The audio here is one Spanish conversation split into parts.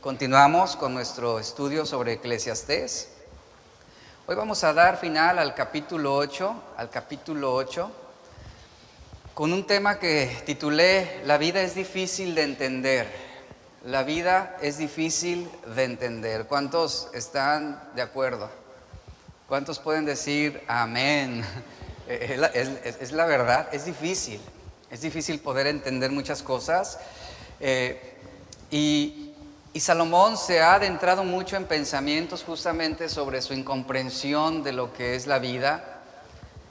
Continuamos con nuestro estudio sobre Eclesiastés. Hoy vamos a dar final al capítulo 8, con un tema que titulé La vida es difícil de entender. La vida es difícil de entender. ¿Cuántos están de acuerdo? ¿Cuántos pueden decir amén? Es la verdad, es difícil poder entender muchas cosas. Y Salomón se ha adentrado mucho en pensamientos justamente sobre su incomprensión de lo que es la vida.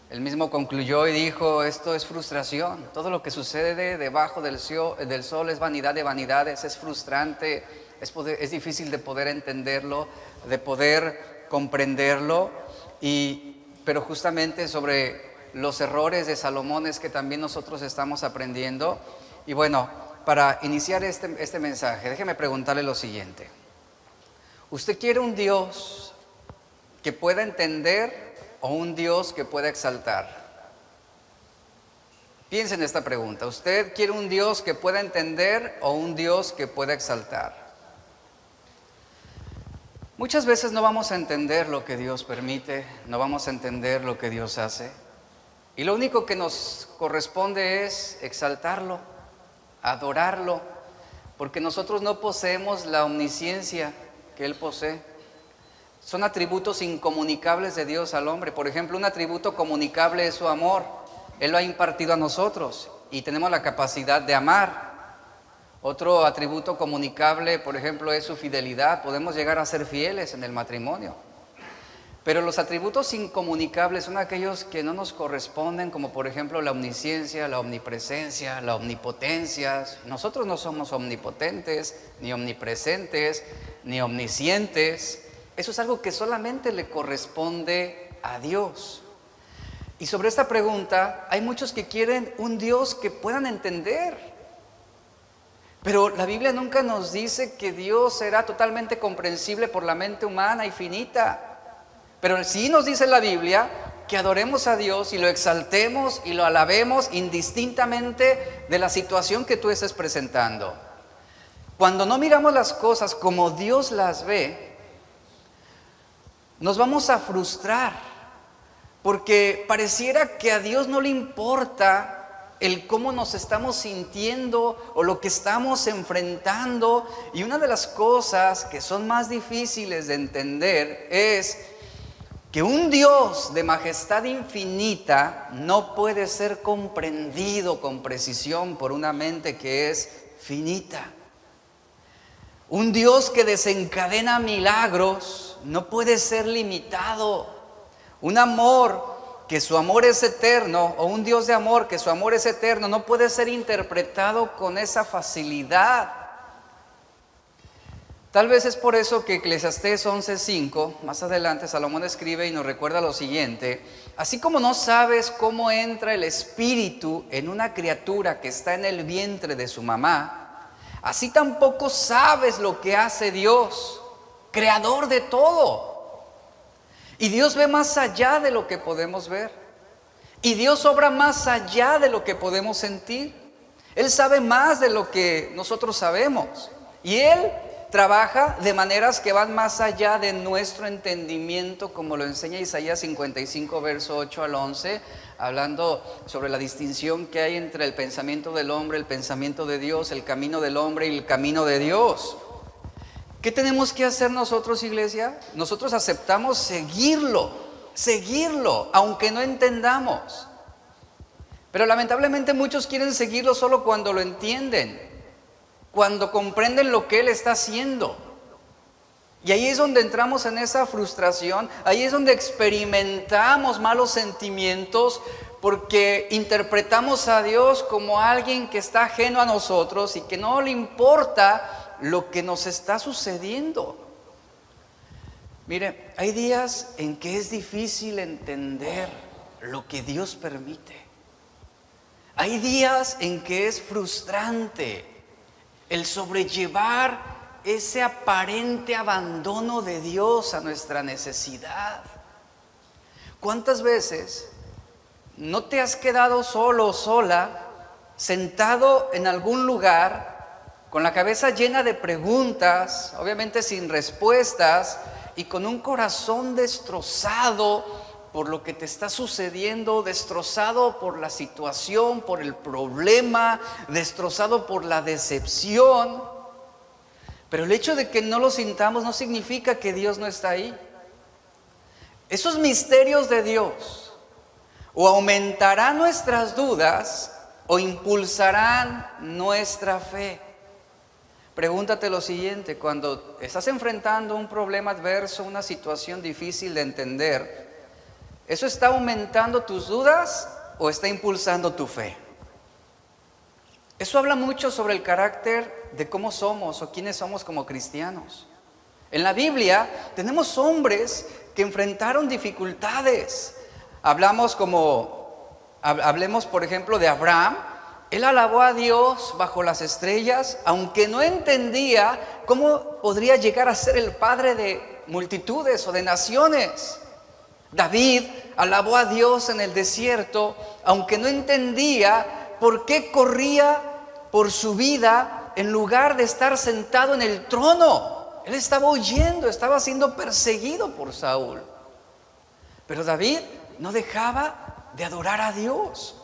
Él mismo concluyó y dijo, esto es frustración. Todo lo que sucede debajo del sol es vanidad de vanidades, es frustrante, es difícil de poder entenderlo, de poder comprenderlo. Pero justamente sobre los errores de Salomón es que también nosotros estamos aprendiendo. Y bueno, para iniciar este mensaje, déjeme preguntarle lo siguiente. ¿Usted quiere un Dios que pueda entender o un Dios que pueda exaltar? Piense en esta pregunta. ¿Usted quiere un Dios que pueda entender o un Dios que pueda exaltar? Muchas veces no vamos a entender lo que Dios permite, no vamos a entender lo que Dios hace. Y lo único que nos corresponde es exaltarlo, adorarlo, porque nosotros no poseemos la omnisciencia que Él posee. Son atributos incomunicables de Dios al hombre. Por ejemplo, un atributo comunicable es su amor. Él lo ha impartido a nosotros y tenemos la capacidad de amar. Otro atributo comunicable, por ejemplo, es su fidelidad. Podemos llegar a ser fieles en el matrimonio. Pero los atributos incomunicables son aquellos que no nos corresponden, como por ejemplo la omnisciencia, la omnipresencia, la omnipotencia. Nosotros no somos omnipotentes, ni omnipresentes, ni omniscientes. Eso es algo que solamente le corresponde a Dios. Y sobre esta pregunta, hay muchos que quieren un Dios que puedan entender. Pero la Biblia nunca nos dice que Dios será totalmente comprensible por la mente humana y finita. Pero sí nos dice la Biblia que adoremos a Dios y lo exaltemos y lo alabemos indistintamente de la situación que tú estés presentando. Cuando no miramos las cosas como Dios las ve, nos vamos a frustrar, porque pareciera que a Dios no le importa el cómo nos estamos sintiendo o lo que estamos enfrentando. Y una de las cosas que son más difíciles de entender es que un Dios de majestad infinita no puede ser comprendido con precisión por una mente que es finita. Un Dios que desencadena milagros no puede ser limitado. Un amor que su amor es eterno, o un Dios de amor que su amor es eterno, no puede ser interpretado con esa facilidad. Tal vez es por eso que Eclesiastés 11:5, más adelante Salomón escribe y nos recuerda lo siguiente: así como no sabes cómo entra el espíritu en una criatura que está en el vientre de su mamá, así tampoco sabes lo que hace Dios, creador de todo. Y Dios ve más allá de lo que podemos ver. Y Dios obra más allá de lo que podemos sentir. Él sabe más de lo que nosotros sabemos. Y Él trabaja de maneras que van más allá de nuestro entendimiento, como lo enseña Isaías 55, verso 8 al 11, hablando sobre la distinción que hay entre el pensamiento del hombre, el pensamiento de Dios, el camino del hombre y el camino de Dios. ¿Qué tenemos que hacer nosotros, iglesia? Nosotros aceptamos seguirlo, aunque no entendamos. Pero lamentablemente muchos quieren seguirlo solo cuando lo entienden, cuando comprenden lo que Él está haciendo. Y ahí es donde entramos en esa frustración, ahí es donde experimentamos malos sentimientos, porque interpretamos a Dios como alguien que está ajeno a nosotros y que no le importa lo que nos está sucediendo. Mire, hay días en que es difícil entender lo que Dios permite. Hay días en que es frustrante el sobrellevar ese aparente abandono de Dios a nuestra necesidad. ¿Cuántas veces no te has quedado solo o sola, sentado en algún lugar con la cabeza llena de preguntas, obviamente sin respuestas, y con un corazón destrozado por lo que te está sucediendo, destrozado por la situación, por el problema, destrozado por la decepción. Pero el hecho de que no lo sintamos no significa que Dios no está ahí. Esos misterios de Dios o aumentarán nuestras dudas o impulsarán nuestra fe. Pregúntate lo siguiente: cuando estás enfrentando un problema adverso, una situación difícil de entender, ¿eso está aumentando tus dudas o está impulsando tu fe? Eso habla mucho sobre el carácter de cómo somos o quiénes somos como cristianos. En la Biblia tenemos hombres que enfrentaron dificultades. Hablemos por ejemplo de Abraham. Él alabó a Dios bajo las estrellas, aunque no entendía cómo podría llegar a ser el padre de multitudes o de naciones. David alabó a Dios en el desierto, aunque no entendía por qué corría por su vida en lugar de estar sentado en el trono. Él estaba huyendo, estaba siendo perseguido por Saúl. Pero David no dejaba de adorar a Dios.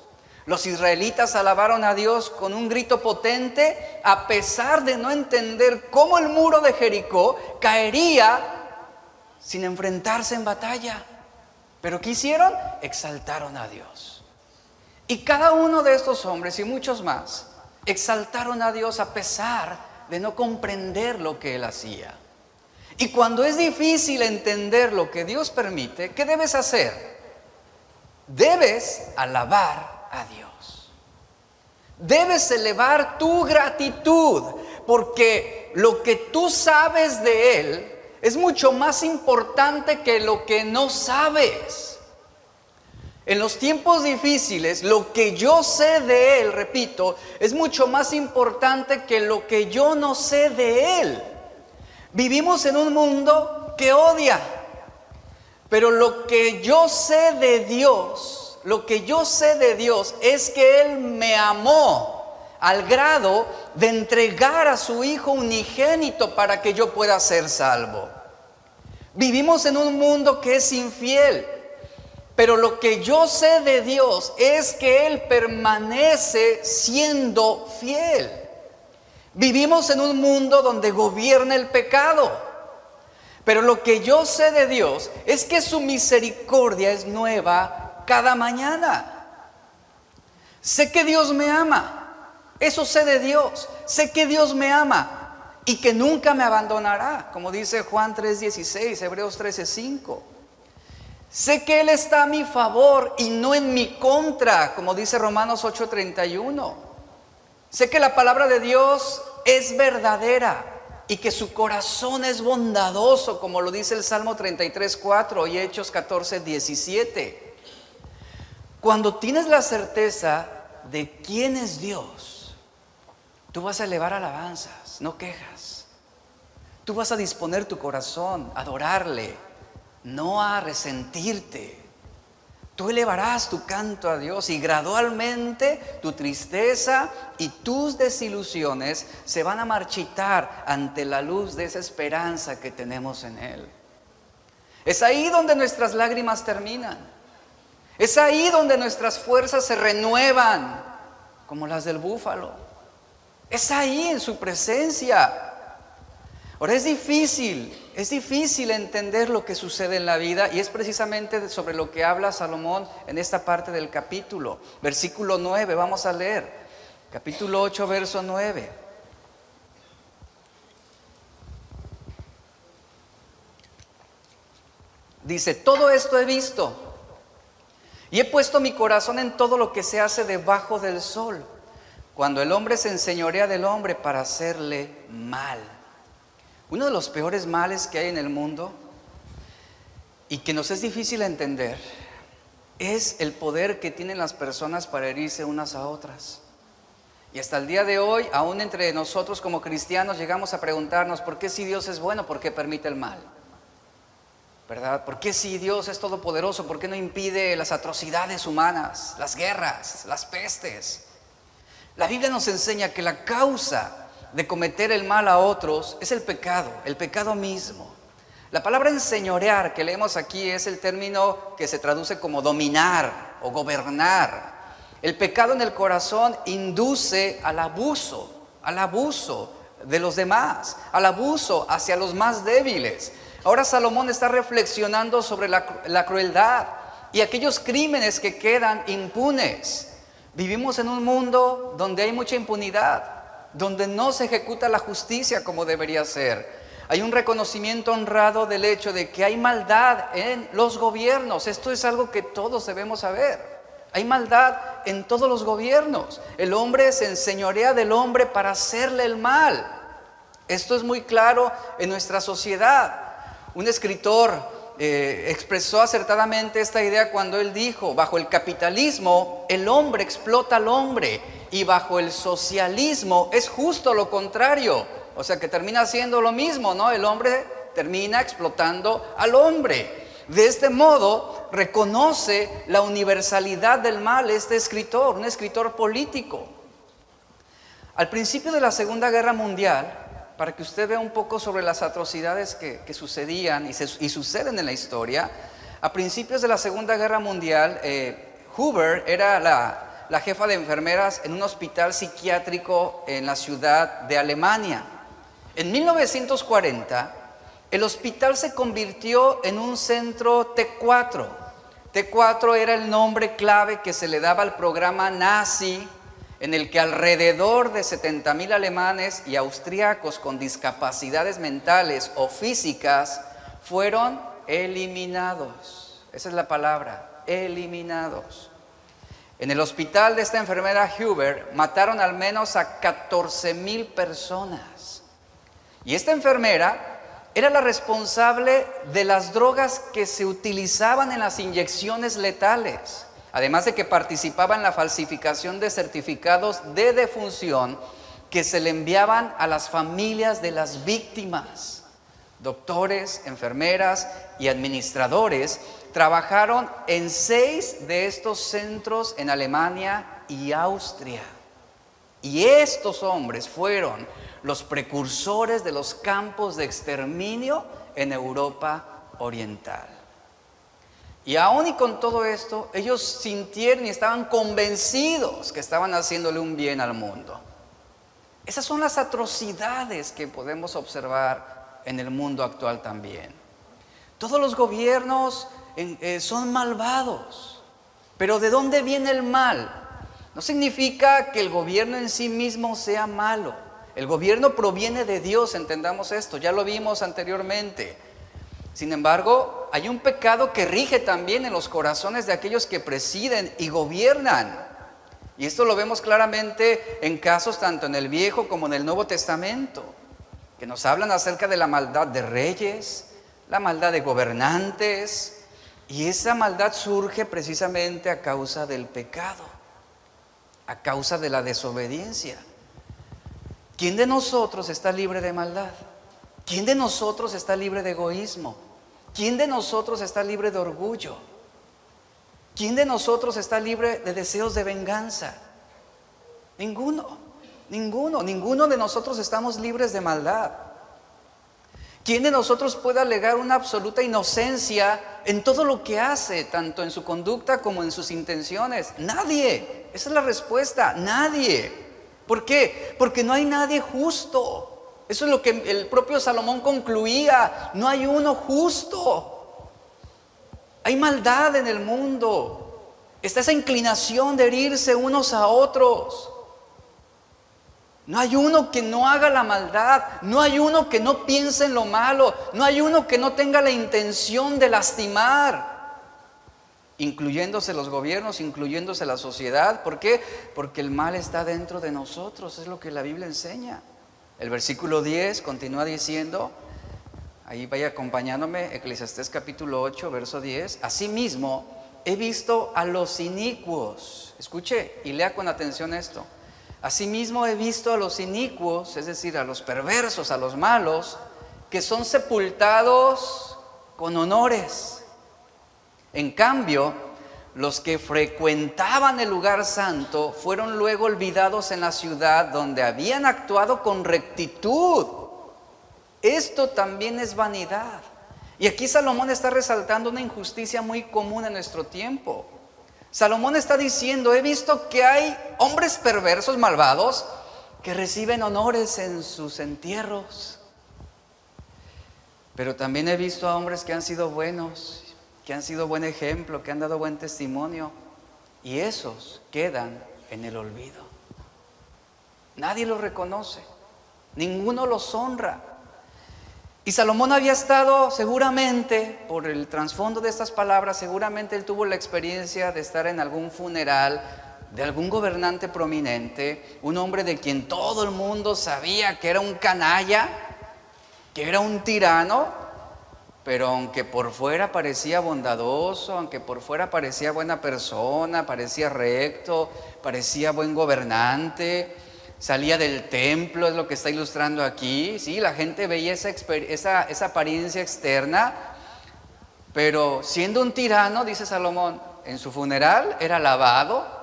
Los israelitas alabaron a Dios con un grito potente, a pesar de no entender cómo el muro de Jericó caería sin enfrentarse en batalla. ¿Pero qué hicieron? Exaltaron a Dios. Y cada uno de estos hombres y muchos más exaltaron a Dios a pesar de no comprender lo que Él hacía. Y cuando es difícil entender lo que Dios permite, ¿qué debes hacer? Debes alabar a Dios. Debes elevar tu gratitud, porque lo que tú sabes de Él es mucho más importante que lo que no sabes. En los tiempos difíciles, lo que yo sé de Él, repito, es mucho más importante que lo que yo no sé de Él. Vivimos en un mundo que odia, pero lo que yo sé de Dios, es que Él me amó al grado de entregar a su Hijo unigénito para que yo pueda ser salvo. Vivimos en un mundo que es infiel, pero lo que yo sé de Dios es que Él permanece siendo fiel. Vivimos en un mundo donde gobierna el pecado, pero lo que yo sé de Dios es que su misericordia es nueva cada mañana. Sé que Dios me ama, eso sé de Dios. Sé que Dios me ama y que nunca me abandonará, como dice Juan 3:16, Hebreos 13:5. Sé que Él está a mi favor y no en mi contra, como dice Romanos 8:31. Sé que la palabra de Dios es verdadera y que su corazón es bondadoso, como lo dice el Salmo 33:4 y Hechos 14:17. Cuando tienes la certeza de quién es Dios, tú vas a elevar alabanzas, no quejas. Tú vas a disponer tu corazón a adorarle, no a resentirte. Tú elevarás tu canto a Dios y gradualmente tu tristeza y tus desilusiones se van a marchitar ante la luz de esa esperanza que tenemos en Él. Es ahí donde nuestras lágrimas terminan. Es ahí donde nuestras fuerzas se renuevan como las del búfalo. Es ahí en su presencia. Ahora es difícil entender lo que sucede en la vida, y es precisamente sobre lo que habla Salomón en esta parte del capítulo. Versículo 9, vamos a leer. Capítulo 8, verso 9. Dice: todo esto he visto y he puesto mi corazón en todo lo que se hace debajo del sol, cuando el hombre se enseñorea del hombre para hacerle mal. Uno de los peores males que hay en el mundo y que nos es difícil entender es el poder que tienen las personas para herirse unas a otras. Y hasta el día de hoy, aún entre nosotros como cristianos, llegamos a preguntarnos: ¿por qué si Dios es bueno, por qué permite el mal? ¿Verdad? ¿Por qué si Dios es todopoderoso, por qué no impide las atrocidades humanas, las guerras, las pestes? La Biblia nos enseña que la causa de cometer el mal a otros es el pecado mismo. La palabra enseñorear que leemos aquí es el término que se traduce como dominar o gobernar. El pecado en el corazón induce al abuso de los demás, al abuso hacia los más débiles. Ahora Salomón está reflexionando sobre la crueldad y aquellos crímenes que quedan impunes. Vivimos en un mundo donde hay mucha impunidad, donde no se ejecuta la justicia como debería ser. Hay un reconocimiento honrado del hecho de que hay maldad en los gobiernos. Esto es algo que todos debemos saber. Hay maldad en todos los gobiernos. El hombre se enseñorea del hombre para hacerle el mal. Esto es muy claro en nuestra sociedad. Un escritor expresó acertadamente esta idea cuando él dijo: bajo el capitalismo el hombre explota al hombre, y bajo el socialismo es justo lo contrario. O sea que termina siendo lo mismo, ¿no? El hombre termina explotando al hombre. De este modo reconoce la universalidad del mal este escritor, un escritor político. Al principio de la Segunda Guerra Mundial, para que usted vea un poco sobre las atrocidades que sucedían y suceden en la historia, a principios de la Segunda Guerra Mundial, Hoover era la jefa de enfermeras en un hospital psiquiátrico en la ciudad de Alemania. En 1940, el hospital se convirtió en un centro T4. T4 era el nombre clave que se le daba al programa nazi, en el que alrededor de 70,000 alemanes y austríacos con discapacidades mentales o físicas fueron eliminados. Esa es la palabra, eliminados. En el hospital de esta enfermera Hoover mataron al menos a 14,000 personas. Y esta enfermera era la responsable de las drogas que se utilizaban en las inyecciones letales, además de que participaba en la falsificación de certificados de defunción que se le enviaban a las familias de las víctimas. Doctores, enfermeras y administradores trabajaron en 6 de estos centros en Alemania y Austria. Y estos hombres fueron los precursores de los campos de exterminio en Europa Oriental. Y aún y con todo esto, ellos sintieron y estaban convencidos que estaban haciéndole un bien al mundo. Esas son las atrocidades que podemos observar en el mundo actual también. Todos los gobiernos son malvados, pero ¿de dónde viene el mal? No significa que el gobierno en sí mismo sea malo. El gobierno proviene de Dios, entendamos esto, ya lo vimos anteriormente. Sin embargo, hay un pecado que rige también en los corazones de aquellos que presiden y gobiernan. Y esto lo vemos claramente en casos tanto en el Viejo como en el Nuevo Testamento, que nos hablan acerca de la maldad de reyes, la maldad de gobernantes, y esa maldad surge precisamente a causa del pecado, a causa de la desobediencia. ¿Quién de nosotros está libre de maldad? ¿Quién de nosotros está libre de egoísmo? ¿Quién de nosotros está libre de orgullo? ¿Quién de nosotros está libre de deseos de venganza? Ninguno de nosotros estamos libres de maldad. ¿Quién de nosotros puede alegar una absoluta inocencia en todo lo que hace, tanto en su conducta como en sus intenciones? Nadie. Esa es la respuesta, nadie. ¿Por qué? Porque no hay nadie justo. Eso es lo que el propio Salomón concluía. No hay uno justo. Hay maldad en el mundo. Está esa inclinación de herirse unos a otros. No hay uno que no haga la maldad. No hay uno que no piense en lo malo. No hay uno que no tenga la intención de lastimar. Incluyéndose los gobiernos, incluyéndose la sociedad. ¿Por qué? Porque el mal está dentro de nosotros, es lo que la Biblia enseña. El versículo 10 continúa diciendo, ahí vaya acompañándome, Eclesiastés capítulo 8, verso 10. Asimismo, he visto a los inicuos. Escuche y lea con atención esto. Asimismo he visto a los inicuos, es decir, a los perversos, a los malos, que son sepultados con honores. En cambio, los que frecuentaban el lugar santo fueron luego olvidados en la ciudad donde habían actuado con rectitud. Esto también es vanidad. Y aquí Salomón está resaltando una injusticia muy común en nuestro tiempo. Salomón está diciendo, he visto que hay hombres perversos, malvados, que reciben honores en sus entierros. Pero también he visto a hombres que han sido buenos, que han sido buen ejemplo, que han dado buen testimonio, y esos quedan en el olvido. Nadie los reconoce, ninguno los honra. Y Salomón había estado seguramente, por el trasfondo de estas palabras, seguramente él tuvo la experiencia de estar en algún funeral de algún gobernante prominente, un hombre de quien todo el mundo sabía que era un canalla, que era un tirano, pero aunque por fuera parecía bondadoso, aunque por fuera parecía buena persona, parecía recto, parecía buen gobernante, salía del templo, es lo que está ilustrando aquí, sí, la gente veía esa apariencia externa, pero siendo un tirano, dice Salomón, en su funeral era alabado,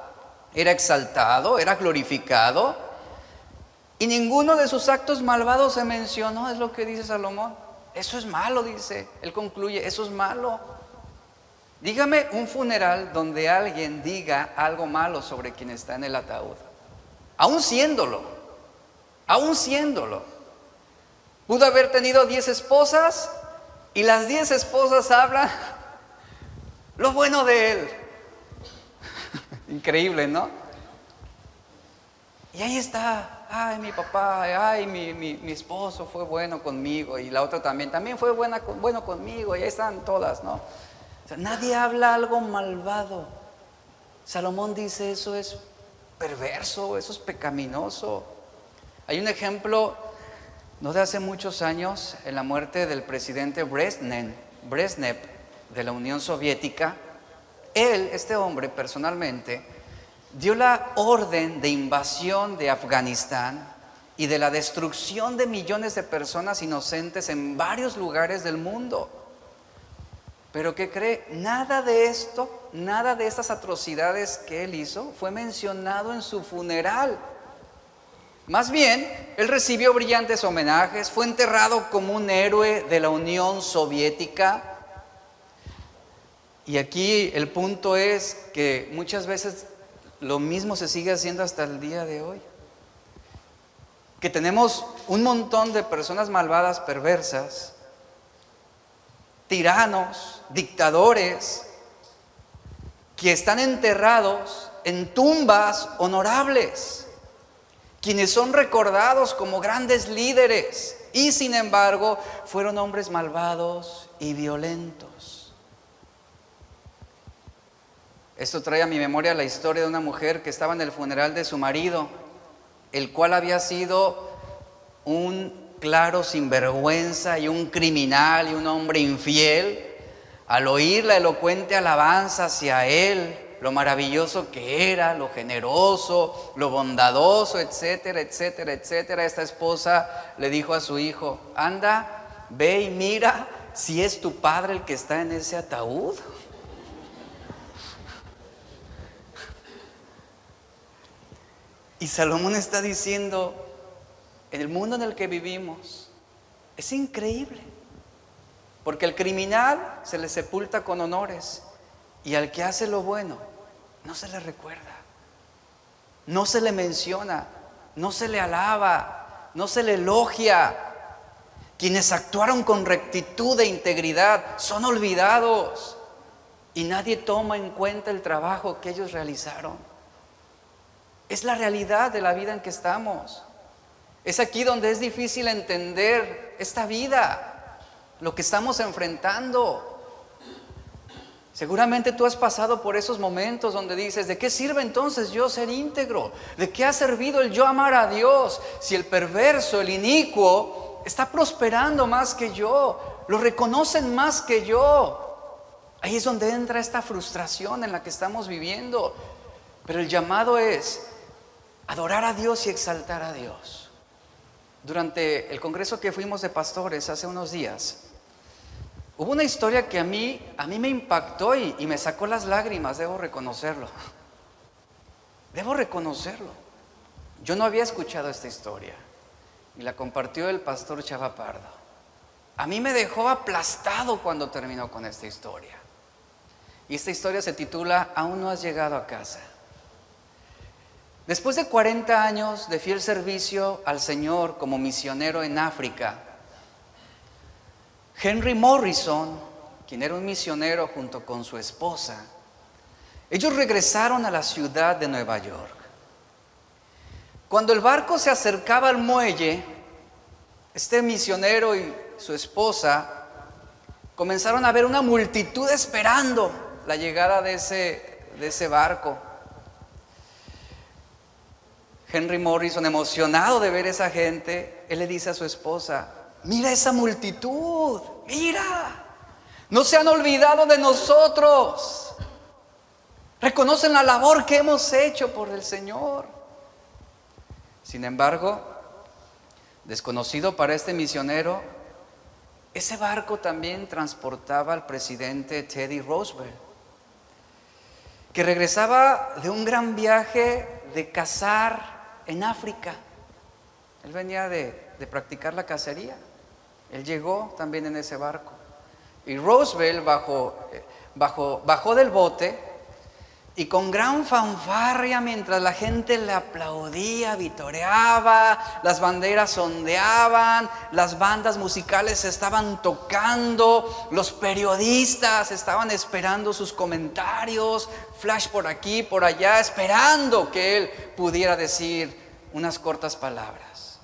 era exaltado, era glorificado, y ninguno de sus actos malvados se mencionó, es lo que dice Salomón. Eso es malo, dice, él concluye, eso es malo. Dígame un funeral donde alguien diga algo malo sobre quien está en el ataúd. Aún siéndolo. Pudo haber tenido 10 esposas y las 10 esposas hablan lo bueno de él. Increíble, ¿no? Y ahí está, ay, mi papá, ay, mi esposo fue bueno conmigo, y la otra también fue bueno conmigo, y ahí están todas, ¿no? O sea, nadie habla algo malvado. Salomón dice, eso es perverso, eso es pecaminoso. Hay un ejemplo, no de hace muchos años, en la muerte del presidente Brezhnev de la Unión Soviética. Él, este hombre, personalmente, dio la orden de invasión de Afganistán y de la destrucción de millones de personas inocentes en varios lugares del mundo. Pero ¿qué cree? Nada de esto, nada de estas atrocidades que él hizo fue mencionado en su funeral. Más bien, él recibió brillantes homenajes, fue enterrado como un héroe de la Unión Soviética. Y aquí el punto es que muchas veces lo mismo se sigue haciendo hasta el día de hoy. Que tenemos un montón de personas malvadas, perversas, tiranos, dictadores, que están enterrados en tumbas honorables, quienes son recordados como grandes líderes y sin embargo fueron hombres malvados y violentos. Esto trae a mi memoria la historia de una mujer que estaba en el funeral de su marido, el cual había sido un claro sinvergüenza y un criminal y un hombre infiel. Al oír la elocuente alabanza hacia él, lo maravilloso que era, lo generoso, lo bondadoso, etcétera, etcétera, etcétera, esta esposa le dijo a su hijo, anda, ve y mira si es tu padre el que está en ese ataúd. Y Salomón está diciendo, en el mundo en el que vivimos, es increíble, porque al criminal se le sepulta con honores y al que hace lo bueno no se le recuerda, no se le menciona, no se le alaba, no se le elogia. Quienes actuaron con rectitud e integridad son olvidados y nadie toma en cuenta el trabajo que ellos realizaron. Es la realidad de la vida en que estamos. Es aquí donde es difícil entender esta vida, lo que estamos enfrentando. Seguramente tú has pasado por esos momentos donde dices, ¿de qué sirve entonces yo ser íntegro? ¿De qué ha servido el yo amar a Dios si el perverso, el inicuo, está prosperando más que yo? Lo reconocen más que yo. Ahí es donde entra esta frustración en la que estamos viviendo. Pero el llamado es adorar a Dios y exaltar a Dios. Durante el congreso que fuimos de pastores hace unos días, Hubo una historia que a mí me impactó y me sacó las lágrimas, debo reconocerlo. Debo reconocerlo. Yo no había escuchado esta historia y la compartió el pastor Chava Pardo. A mí me dejó aplastado cuando terminó con esta historia. Y esta historia se titula Aún no has llegado a casa. Después de 40 años de fiel servicio al Señor como misionero en África, Henry Morrison, quien era un misionero junto con su esposa, ellos regresaron a la ciudad de Nueva York. Cuando el barco se acercaba al muelle, este misionero y su esposa comenzaron a ver una multitud esperando la llegada de ese barco. Henry Morrison, emocionado de ver esa gente, él le dice a su esposa: mira esa multitud, mira, no se han olvidado de nosotros, reconocen la labor que hemos hecho por el Señor. Sin embargo, desconocido para este misionero, ese barco también transportaba al presidente Teddy Roosevelt, que regresaba de un gran viaje de cazar en África. Él venía de practicar la cacería. Él llegó también en ese barco. Y Roosevelt bajó del bote y con gran fanfarria, mientras la gente le aplaudía, vitoreaba, las banderas ondeaban, las bandas musicales estaban tocando, los periodistas estaban esperando sus comentarios, flash por aquí, por allá, esperando que él pudiera decir unas cortas palabras.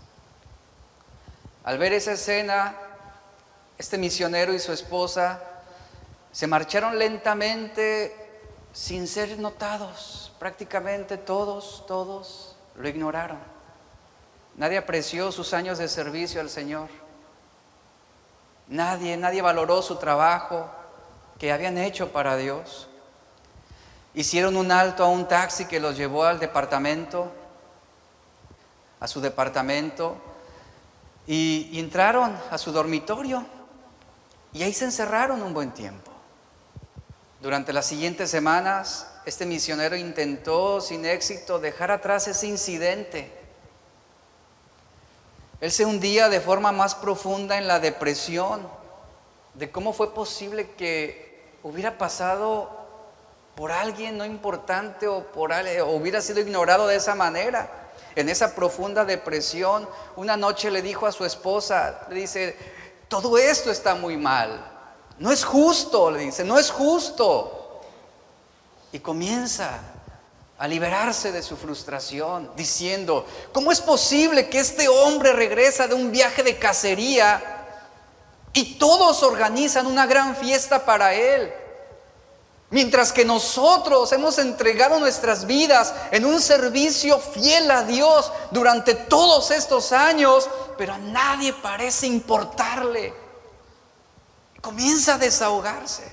Al ver esa escena, este misionero y su esposa se marcharon lentamente sin ser notados. Prácticamente todos lo ignoraron. Nadie apreció sus años de servicio al Señor. Nadie valoró su trabajo que habían hecho para Dios. Hicieron un alto a un taxi que los llevó a su departamento, y entraron a su dormitorio y ahí se encerraron un buen tiempo. Durante las siguientes semanas, este misionero intentó sin éxito dejar atrás ese incidente. Él se hundía de forma más profunda en la depresión de cómo fue posible que hubiera pasado por alguien no importante o hubiera sido ignorado de esa manera. En esa profunda depresión, una noche le dijo a su esposa, le dice: todo esto está muy mal. No es justo, le dice, no es justo. Y comienza a liberarse de su frustración, diciendo: ¿cómo es posible que este hombre regresa de un viaje de cacería y todos organizan una gran fiesta para él, mientras que nosotros hemos entregado nuestras vidas en un servicio fiel a Dios durante todos estos años, pero a nadie parece importarle? Comienza a desahogarse.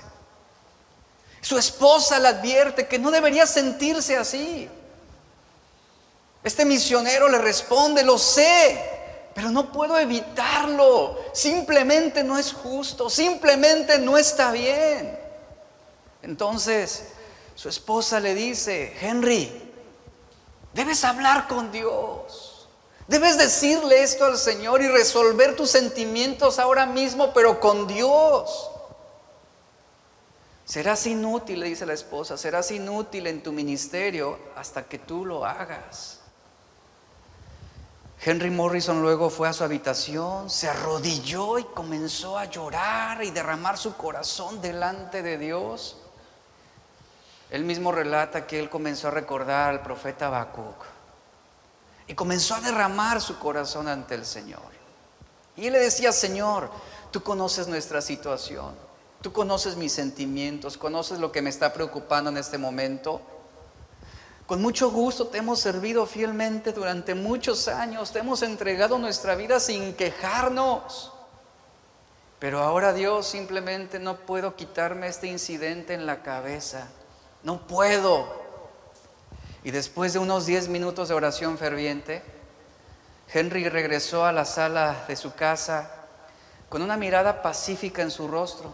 Su esposa le advierte que no debería sentirse así. Este misionero le responde: lo sé, pero no puedo evitarlo. Simplemente no es justo, simplemente no está bien. Entonces su esposa le dice: Henry, debes hablar con Dios. Debes decirle esto al Señor y resolver tus sentimientos ahora mismo, pero con Dios. Serás inútil, le dice la esposa, serás inútil en tu ministerio hasta que tú lo hagas. Henry Morrison luego fue a su habitación, se arrodilló y comenzó a llorar y derramar su corazón delante de Dios. Él mismo relata que él comenzó a recordar al profeta Habacuc y comenzó a derramar su corazón ante el Señor. Y él le decía: Señor, tú conoces nuestra situación, tú conoces mis sentimientos, conoces lo que me está preocupando en este momento. Con mucho gusto te hemos servido fielmente durante muchos años, te hemos entregado nuestra vida sin quejarnos. Pero ahora, Dios, simplemente no puedo quitarme este incidente en la cabeza, no puedo. Y después de unos 10 minutos de oración ferviente, Henry regresó a la sala de su casa con una mirada pacífica en su rostro.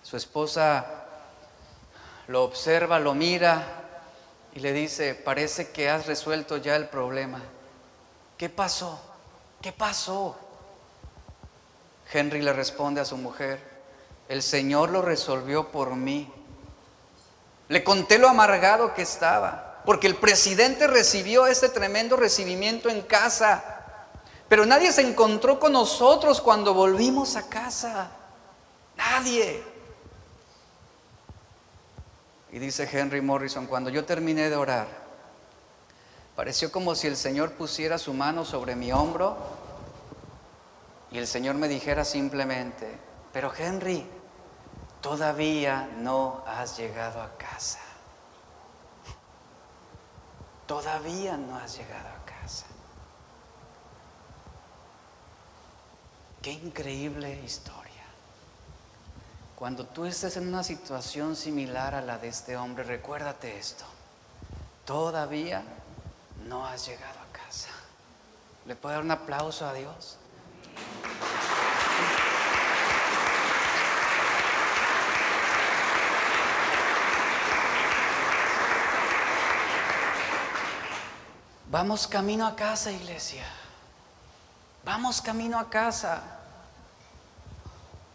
Su esposa lo observa, lo mira y le dice: parece que has resuelto ya el problema. ¿Qué pasó? ¿Qué pasó? Henry le responde a su mujer: el Señor lo resolvió por mí. Le conté lo amargado que estaba, porque el presidente recibió este tremendo recibimiento en casa, pero nadie se encontró con nosotros cuando volvimos a casa. Nadie. Y dice Henry Morrison: cuando yo terminé de orar, pareció como si el Señor pusiera su mano sobre mi hombro y el Señor me dijera simplemente: pero Henry, todavía no has llegado a casa. Todavía no has llegado a casa. Qué increíble historia. Cuando tú estés en una situación similar a la de este hombre, recuérdate esto: todavía no has llegado a casa. ¿Le puedo dar un aplauso a Dios? Vamos camino a casa, iglesia. Vamos camino a casa.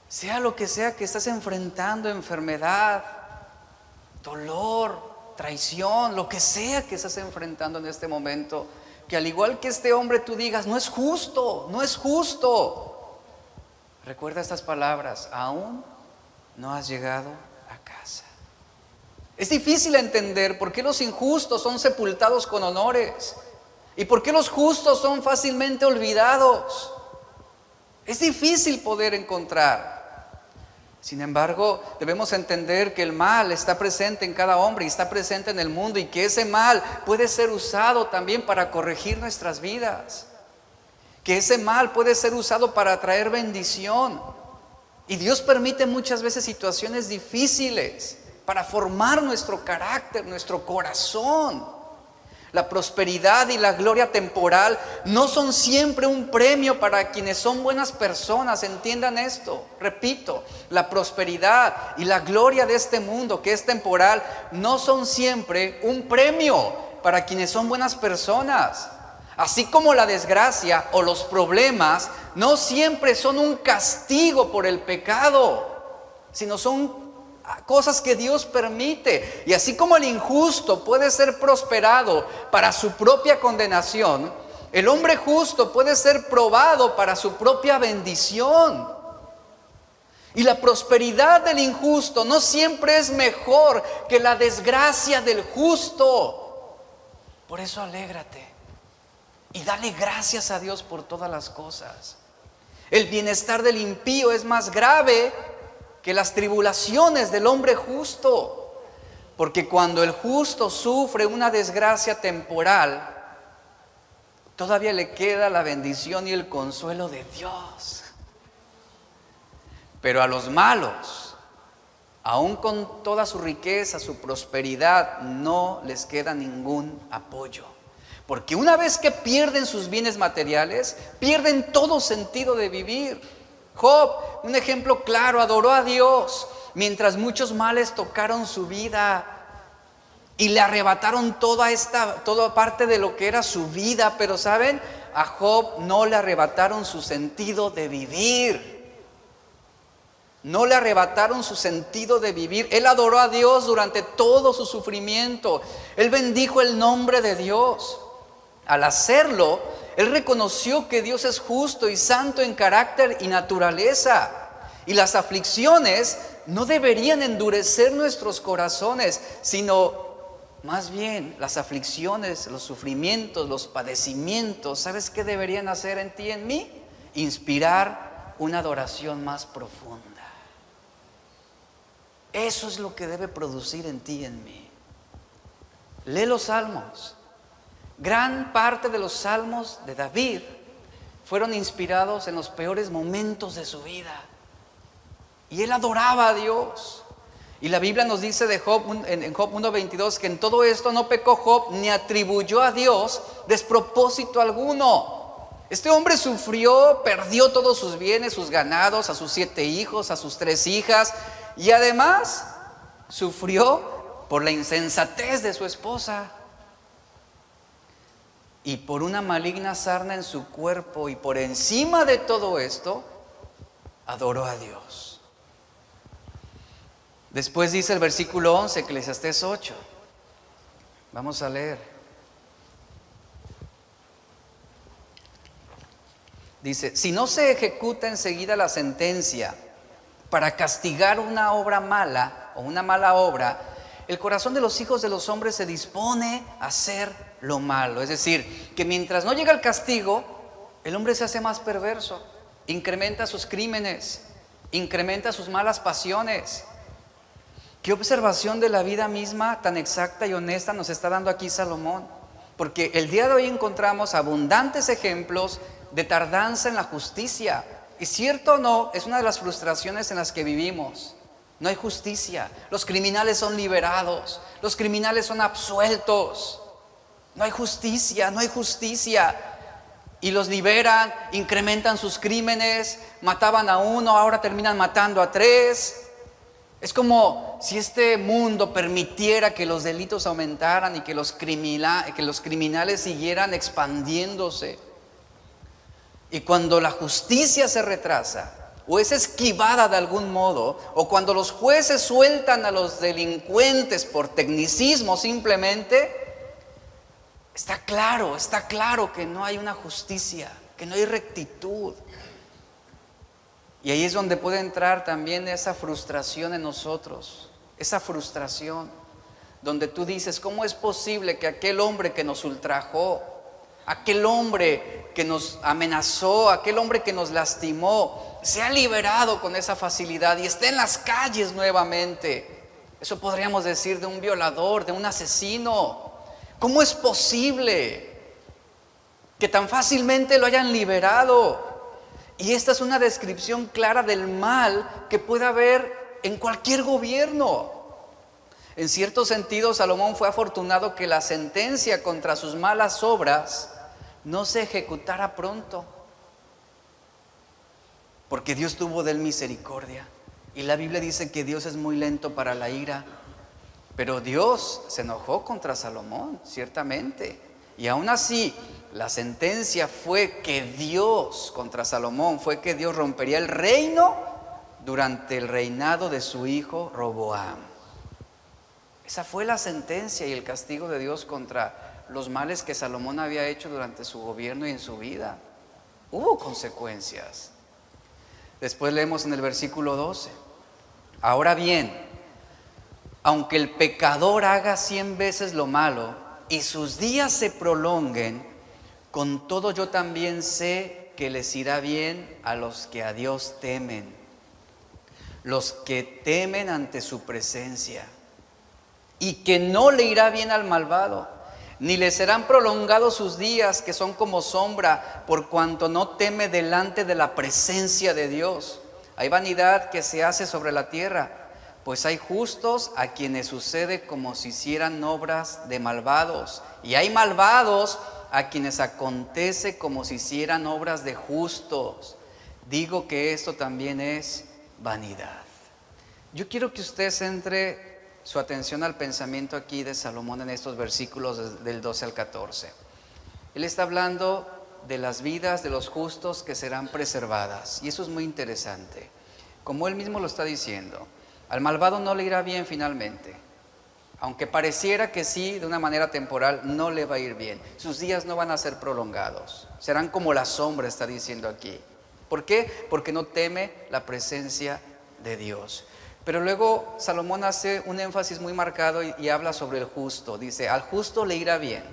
Sea lo que sea que estás enfrentando, enfermedad, dolor, traición, lo que sea que estás enfrentando en este momento, que al igual que este hombre tú digas: no es justo, no es justo. Recuerda estas palabras: aún no has llegado a casa. Es difícil entender por qué los injustos son sepultados con honores y por qué los justos son fácilmente olvidados. Es difícil poder encontrar. Sin embargo, debemos entender que el mal está presente en cada hombre y está presente en el mundo, y que ese mal puede ser usado también para corregir nuestras vidas. Que ese mal puede ser usado para traer bendición. Y Dios permite muchas veces situaciones difíciles para formar nuestro carácter, nuestro corazón. La prosperidad y la gloria temporal no son siempre un premio para quienes son buenas personas. Entiendan esto, repito: la prosperidad y la gloria de este mundo, que es temporal, no son siempre un premio para quienes son buenas personas. Así como la desgracia o los problemas no siempre son un castigo por el pecado, sino son cosas que Dios permite. Y así como el injusto puede ser prosperado para su propia condenación, el hombre justo puede ser probado para su propia bendición. Y la prosperidad del injusto no siempre es mejor que la desgracia del justo. Por eso alégrate y dale gracias a Dios por todas las cosas. El bienestar del impío es más grave que las tribulaciones del hombre justo, porque cuando el justo sufre una desgracia temporal, todavía le queda la bendición y el consuelo de Dios. Pero a los malos, aun con toda su riqueza, su prosperidad, no les queda ningún apoyo, porque una vez que pierden sus bienes materiales, pierden todo sentido de vivir. Job, un ejemplo claro, adoró a Dios mientras muchos males tocaron su vida y le arrebataron toda parte de lo que era su vida. Pero ¿saben? A Job no le arrebataron su sentido de vivir. No le arrebataron su sentido de vivir. Él adoró a Dios durante todo su sufrimiento. Él bendijo el nombre de Dios. Al hacerlo, él reconoció que Dios es justo y santo en carácter y naturaleza. Y las aflicciones no deberían endurecer nuestros corazones, sino más bien las aflicciones, los sufrimientos, los padecimientos, ¿sabes qué deberían hacer en ti y en mí? Inspirar una adoración más profunda. Eso es lo que debe producir en ti y en mí. Lee los salmos. Gran parte de los salmos de David fueron inspirados en los peores momentos de su vida. Y él adoraba a Dios. Y la Biblia nos dice de Job, en Job 1:22, que en todo esto no pecó Job ni atribuyó a Dios despropósito alguno. Este hombre sufrió, perdió todos sus bienes, sus ganados, a sus 7 hijos, a sus 3 hijas. y además sufrió por la insensatez de su esposa y por una maligna sarna en su cuerpo, y por encima de todo esto adoró a Dios. Después dice el versículo 11, Eclesiastés 8. Vamos a leer. Dice, si no se ejecuta enseguida la sentencia para castigar una obra mala o una mala obra, el corazón de los hijos de los hombres se dispone a hacer lo malo. Es decir, que mientras no llega el castigo, el hombre se hace más perverso, incrementa sus crímenes, incrementa sus malas pasiones. ¿Qué observación de la vida misma tan exacta y honesta nos está dando aquí Salomón? Porque el día de hoy encontramos abundantes ejemplos de tardanza en la justicia. Y cierto o no, es una de las frustraciones en las que vivimos. No hay justicia. Los criminales son liberados. Los criminales son absueltos. No hay justicia, no hay justicia. Y los liberan, incrementan sus crímenes. Mataban a uno, ahora terminan matando a 3. Es como si este mundo permitiera que los delitos aumentaran y que los criminales siguieran expandiéndose. Y cuando la justicia se retrasa o es esquivada de algún modo, o cuando los jueces sueltan a los delincuentes por tecnicismo simplemente, está claro que no hay una justicia, que no hay rectitud. Y ahí es donde puede entrar también esa frustración en nosotros, esa frustración donde tú dices, ¿cómo es posible que aquel hombre que nos ultrajó, aquel hombre que nos amenazó, aquel hombre que nos lastimó, sea liberado con esa facilidad y esté en las calles nuevamente? Eso podríamos decir de un violador, de un asesino. ¿Cómo es posible que tan fácilmente lo hayan liberado? Y esta es una descripción clara del mal que puede haber en cualquier gobierno. En cierto sentido, Salomón fue afortunado que la sentencia contra sus malas obras no se ejecutara pronto, porque Dios tuvo de él misericordia. Y la Biblia dice que Dios es muy lento para la ira. Pero Dios se enojó contra Salomón, ciertamente. Y aún así, la sentencia fue que Dios, contra Salomón, fue que Dios rompería el reino durante el reinado de su hijo Roboam. Esa fue la sentencia y el castigo de Dios contra los males que Salomón había hecho durante su gobierno y en su vida. Hubo consecuencias. Después leemos en el versículo 12. Ahora bien, aunque el pecador haga 100 veces lo malo y sus días se prolonguen, con todo yo también sé que les irá bien a los que a Dios temen, los que temen ante su presencia, y que no le irá bien al malvado, ni le serán prolongados sus días, que son como sombra, por cuanto no teme delante de la presencia de Dios. Hay vanidad que se hace sobre la tierra, pues hay justos a quienes sucede como si hicieran obras de malvados, y hay malvados a quienes acontece como si hicieran obras de justos. Digo que esto también es vanidad. Yo quiero que usted centre su atención al pensamiento aquí de Salomón en estos versículos del 12 al 14. Él está hablando de las vidas de los justos que serán preservadas, y eso es muy interesante. Como él mismo lo está diciendo, al malvado no le irá bien finalmente. Aunque pareciera que sí, de una manera temporal, no le va a ir bien. Sus días no van a ser prolongados. Serán como la sombra, está diciendo aquí. ¿Por qué? Porque no teme la presencia de Dios. Pero luego Salomón hace un énfasis muy marcado y habla sobre el justo. Dice, al justo le irá bien.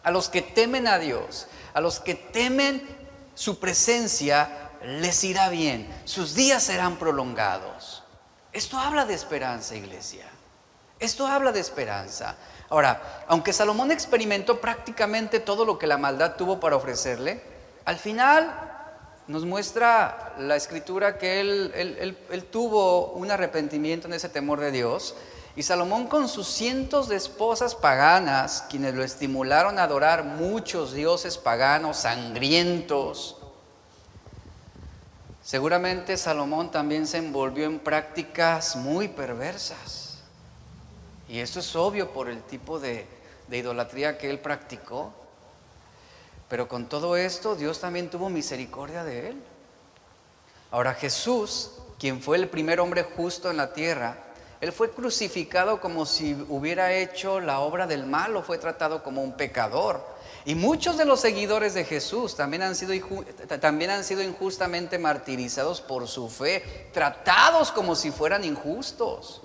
A los que temen a Dios, a los que temen su presencia, les irá bien. Sus días serán prolongados. Esto habla de esperanza, iglesia. Esto habla de esperanza. Ahora, aunque Salomón experimentó prácticamente todo lo que la maldad tuvo para ofrecerle, al final nos muestra la Escritura que él tuvo un arrepentimiento en ese temor de Dios. Y Salomón, con sus cientos de esposas paganas, quienes lo estimularon a adorar muchos dioses paganos sangrientos, Seguramente Salomón también se envolvió en prácticas muy perversas. Y eso es obvio por el tipo de idolatría que él practicó. Pero con todo esto, Dios también tuvo misericordia de él. Ahora Jesús, quien fue el primer hombre justo en la tierra, él fue crucificado como si hubiera hecho la obra del mal, o fue tratado como un pecador. Y muchos de los seguidores de Jesús también han sido injustamente martirizados por su fe, tratados como si fueran injustos.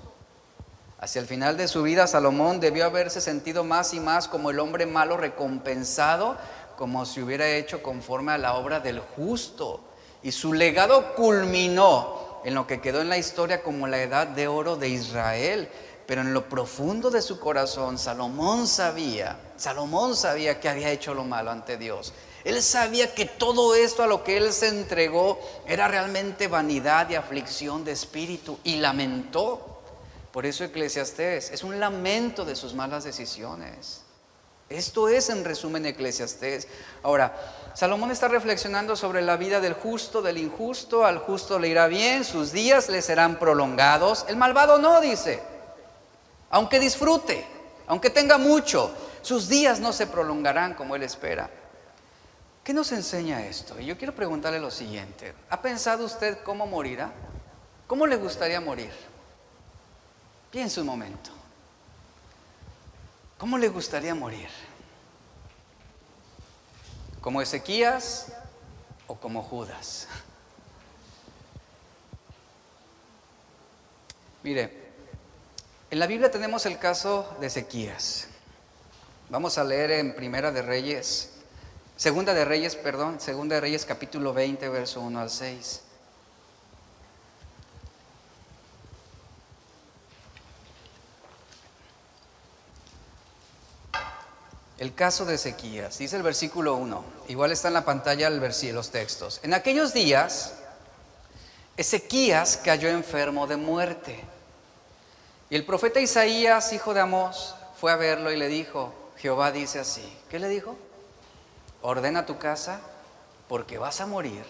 Hacia el final de su vida, Salomón debió haberse sentido más y más como el hombre malo recompensado, como si hubiera hecho conforme a la obra del justo. Y su legado culminó en lo que quedó en la historia como la edad de oro de Israel. Pero en lo profundo de su corazón, Salomón sabía que había hecho lo malo ante Dios. Él sabía que todo esto a lo que él se entregó era realmente vanidad y aflicción de espíritu, y lamentó. Por eso Eclesiastés es un lamento de sus malas decisiones. Esto es en resumen Eclesiastés. Ahora, Salomón está reflexionando sobre la vida del justo, del injusto. Al justo le irá bien, sus días le serán prolongados. El malvado no, dice. Aunque disfrute, aunque tenga mucho, sus días no se prolongarán como él espera. ¿Qué nos enseña esto? Y yo quiero preguntarle lo siguiente. ¿Ha pensado usted cómo morirá? ¿Cómo le gustaría morir? Piense un momento. ¿Cómo le gustaría morir? ¿Como Ezequías o como Judas? Mire, en la Biblia tenemos el caso de Ezequías. Vamos a leer en Segunda de Reyes capítulo 20, verso 1 al 6. El caso de Ezequías, dice el versículo 1, igual está en la pantalla los textos. En aquellos días, Ezequías cayó enfermo de muerte. Y el profeta Isaías, hijo de Amós, fue a verlo y le dijo, Jehová dice así. ¿Qué le dijo? Ordena tu casa, porque vas a morir,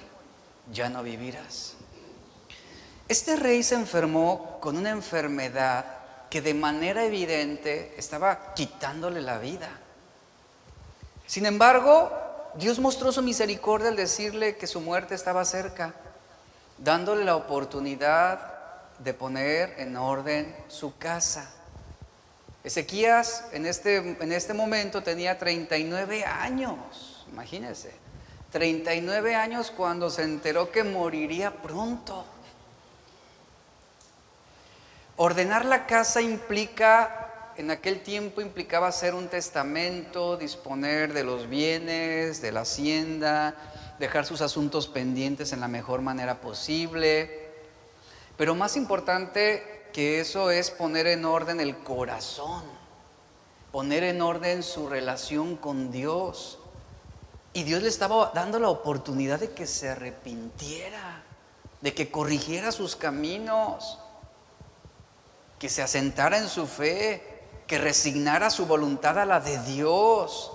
ya no vivirás. Este rey se enfermó con una enfermedad que de manera evidente estaba quitándole la vida. Sin embargo, Dios mostró su misericordia al decirle que su muerte estaba cerca, dándole la oportunidad de poner en orden su casa. Ezequías en este momento tenía 39 años, imagínense, 39 años cuando se enteró que moriría pronto. Ordenar la casa en aquel tiempo implicaba hacer un testamento, disponer de los bienes, de la hacienda, dejar sus asuntos pendientes en la mejor manera posible. Pero más importante que eso es poner en orden el corazón, poner en orden su relación con Dios. Y Dios le estaba dando la oportunidad de que se arrepintiera, de que corrigiera sus caminos, que se asentara en su fe, que resignara su voluntad a la de Dios,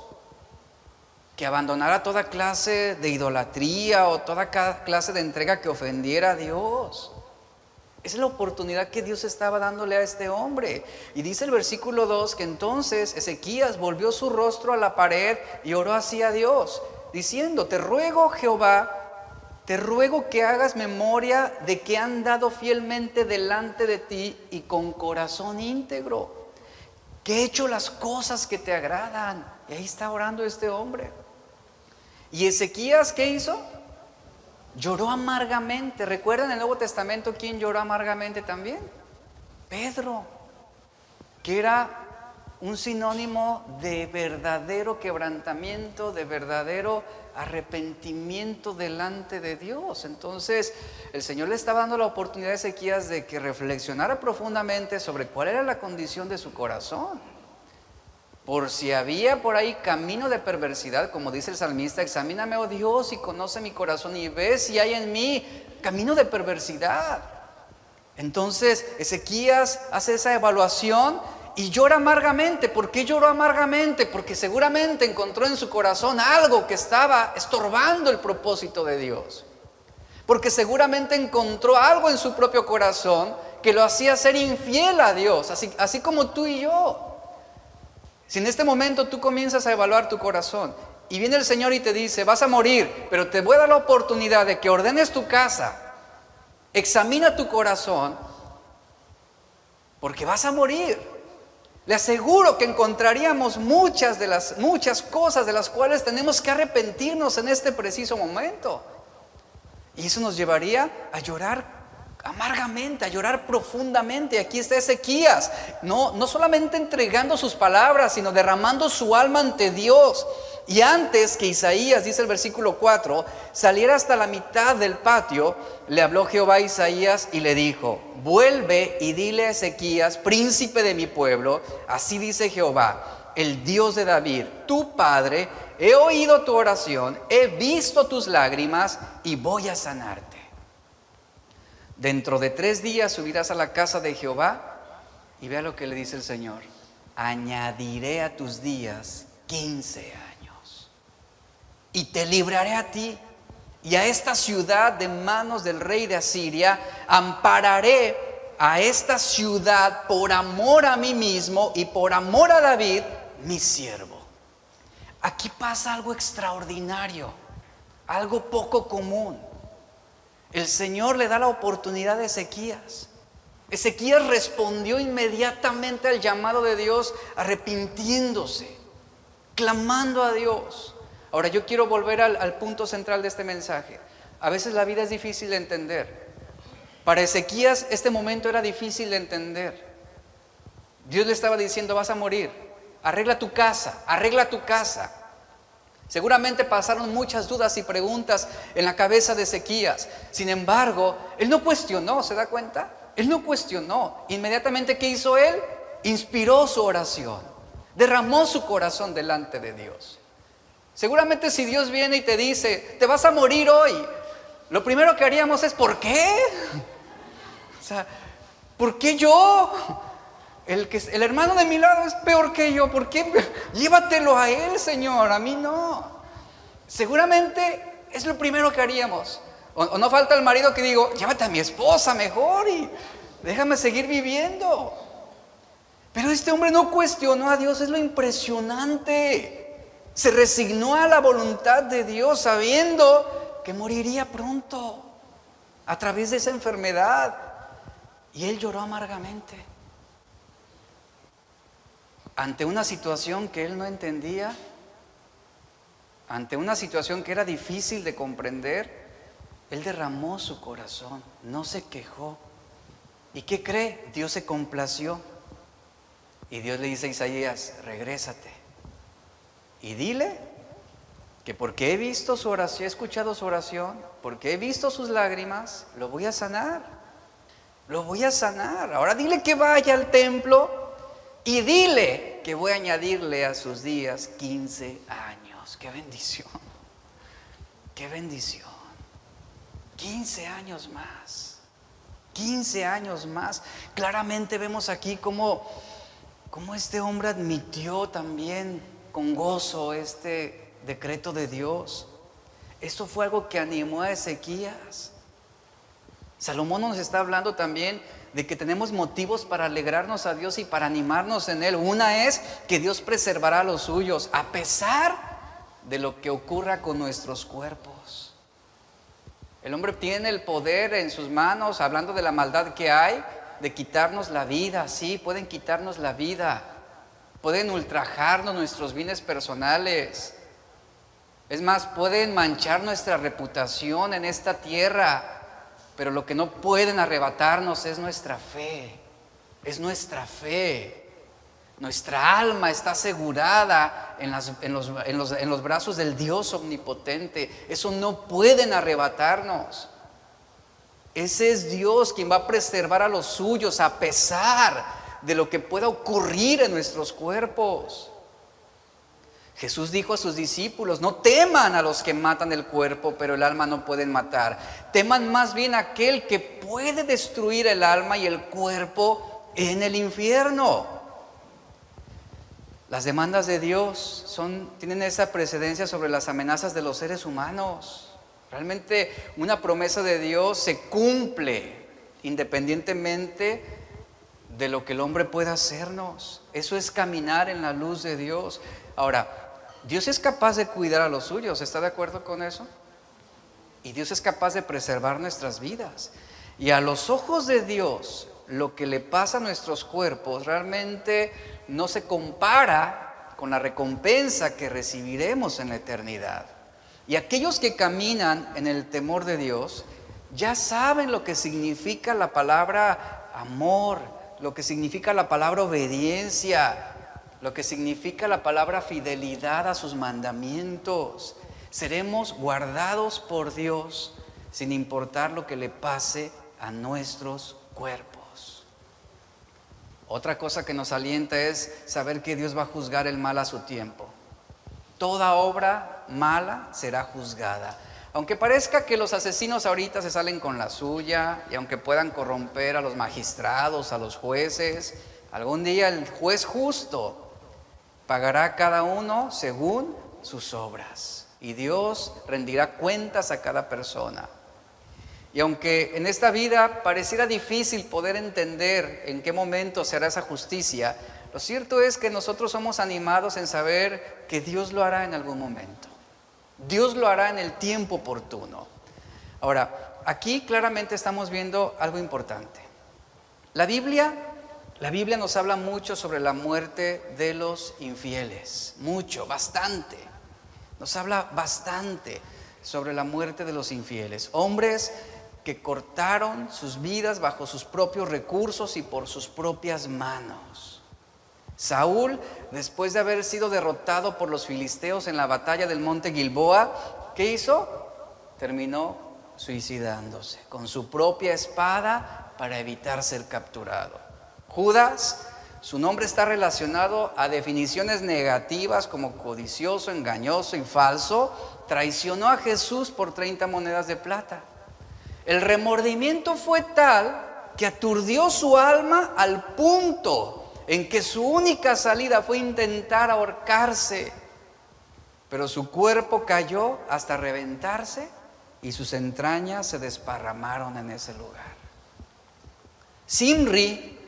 que abandonara toda clase de idolatría o toda clase de entrega que ofendiera a Dios. Esa es la oportunidad que Dios estaba dándole a este hombre. Y dice el versículo 2 que entonces Ezequías volvió su rostro a la pared y oró así a Dios, diciendo, te ruego, Jehová, te ruego que hagas memoria de que he andado fielmente delante de ti y con corazón íntegro, que he hecho las cosas que te agradan. Y ahí está orando este hombre. ¿Y Ezequías qué hizo? Lloró amargamente. ¿Recuerdan en el Nuevo Testamento quién lloró amargamente también? Pedro, que era un sinónimo de verdadero quebrantamiento, de verdadero arrepentimiento delante de Dios. Entonces el Señor le estaba dando la oportunidad a Ezequías de que reflexionara profundamente sobre cuál era la condición de su corazón. Por si había por ahí camino de perversidad, como dice el salmista, examíname, oh Dios, y conoce mi corazón y ve si hay en mí camino de perversidad. Entonces Ezequías hace esa evaluación y llora amargamente. ¿Por qué lloró amargamente? Porque seguramente encontró en su corazón algo que estaba estorbando el propósito de Dios. porque seguramente encontró algo en su propio corazón que lo hacía ser infiel a Dios, así como tú y yo. Si en este momento tú comienzas a evaluar tu corazón y viene el Señor y te dice, vas a morir, pero te voy a dar la oportunidad de que ordenes tu casa, examina tu corazón, porque vas a morir. Le aseguro que encontraríamos muchas cosas de las cuales tenemos que arrepentirnos en este preciso momento. Y eso nos llevaría a llorar amargamente, a llorar profundamente. Aquí está Ezequías, no solamente entregando sus palabras, sino derramando su alma ante Dios. Y antes que Isaías, dice el versículo 4, saliera hasta la mitad del patio, le habló Jehová a Isaías y le dijo, vuelve y dile a Ezequías, príncipe de mi pueblo, así dice Jehová, el Dios de David, tu padre, he oído tu oración, he visto tus lágrimas y voy a sanarte. Dentro de 3 días subirás a la casa de Jehová y vea lo que le dice el Señor. Añadiré a tus días 15 años y te libraré a ti y a esta ciudad de manos del rey de Asiria. Ampararé a esta ciudad por amor a mí mismo y por amor a David, mi siervo. Aquí pasa algo extraordinario, algo poco común. El Señor le da la oportunidad a Ezequías. Ezequías respondió inmediatamente al llamado de Dios, arrepintiéndose, clamando a Dios. Ahora yo quiero volver al punto central de este mensaje. A veces la vida es difícil de entender. Para Ezequías este momento era difícil de entender. Dios le estaba diciendo, vas a morir, arregla tu casa, arregla tu casa. Seguramente pasaron muchas dudas y preguntas en la cabeza de Ezequías. Sin embargo, él no cuestionó, ¿se da cuenta? Él no cuestionó. Inmediatamente, ¿qué hizo él? Inspiró su oración. Derramó su corazón delante de Dios. Seguramente si Dios viene y te dice, te vas a morir hoy, lo primero que haríamos es, ¿por qué? O sea, ¿por qué yo? El hermano de mi lado es peor que yo. ¿Por qué? Llévatelo a él, Señor, a mí no. Seguramente es lo primero que haríamos. O no falta el marido que digo, llévate a mi esposa mejor y déjame seguir viviendo. Pero este hombre no cuestionó a Dios, es lo impresionante. Se resignó a la voluntad de Dios sabiendo que moriría pronto a través de esa enfermedad. Y él lloró amargamente. Ante una situación que él no entendía, ante una situación que era difícil de comprender, él derramó su corazón, no se quejó. ¿Y qué cree? Dios se complació. Y Dios le dice a Isaías, regrésate y dile que porque he visto su oración, he escuchado su oración, porque he visto sus lágrimas, lo voy a sanar. Lo voy a sanar. Ahora dile que vaya al templo y dile que voy a añadirle a sus días 15 años. ¡Qué bendición! ¡Qué bendición! 15 años más. 15 años más. Claramente vemos aquí cómo este hombre admitió también con gozo este decreto de Dios. Esto fue algo que animó a Ezequías. Salomón nos está hablando también de que tenemos motivos para alegrarnos a Dios y para animarnos en Él. Una es que Dios preservará a los suyos a pesar de lo que ocurra con nuestros cuerpos. El hombre tiene el poder en sus manos, hablando de la maldad que hay, de quitarnos la vida. Sí, pueden quitarnos la vida, pueden ultrajarnos nuestros bienes personales. Es más, pueden manchar nuestra reputación en esta tierra. Pero lo que no pueden arrebatarnos es nuestra fe. Es nuestra fe. Nuestra alma está asegurada en los brazos del Dios omnipotente. Eso no pueden arrebatarnos. Ese es Dios quien va a preservar a los suyos a pesar de lo que pueda ocurrir en nuestros cuerpos. Jesús dijo a sus discípulos, no teman a los que matan el cuerpo, pero el alma no pueden matar. Teman más bien a aquel que puede destruir el alma y el cuerpo en el infierno. Las demandas de Dios tienen esa precedencia sobre las amenazas de los seres humanos. Realmente una promesa de Dios se cumple independientemente de lo que el hombre pueda hacernos. Eso es caminar en la luz de Dios. Ahora, Dios es capaz de cuidar a los suyos, ¿está de acuerdo con eso? Y Dios es capaz de preservar nuestras vidas. Y a los ojos de Dios, lo que le pasa a nuestros cuerpos realmente no se compara con la recompensa que recibiremos en la eternidad. Y aquellos que caminan en el temor de Dios ya saben lo que significa la palabra amor, lo que significa la palabra obediencia, lo que significa la palabra fidelidad a sus mandamientos. Seremos guardados por Dios sin importar lo que le pase a nuestros cuerpos. Otra cosa que nos alienta es saber que Dios va a juzgar el mal a su tiempo. Toda obra mala será juzgada. Aunque parezca que los asesinos ahorita se salen con la suya y aunque puedan corromper a los magistrados, a los jueces, algún día el juez justo pagará a cada uno según sus obras y Dios rendirá cuentas a cada persona. Y aunque en esta vida pareciera difícil poder entender en qué momento se hará esa justicia, lo cierto es que nosotros somos animados en saber que Dios lo hará en algún momento. Dios lo hará en el tiempo oportuno. Ahora, aquí claramente estamos viendo algo importante. La Biblia nos habla mucho sobre la muerte de los infieles. Mucho, bastante. Nos habla bastante sobre la muerte de los infieles. Hombres que cortaron sus vidas bajo sus propios recursos y por sus propias manos. Saúl, después de haber sido derrotado por los filisteos en la batalla del monte Gilboa, ¿qué hizo? Terminó suicidándose con su propia espada para evitar ser capturado. Judas, su nombre está relacionado a definiciones negativas como codicioso, engañoso y falso. Traicionó a Jesús por 30 monedas de plata. El remordimiento fue tal que aturdió su alma al punto en que su única salida fue intentar ahorcarse, pero su cuerpo cayó hasta reventarse y sus entrañas se desparramaron en ese lugar. Zimri,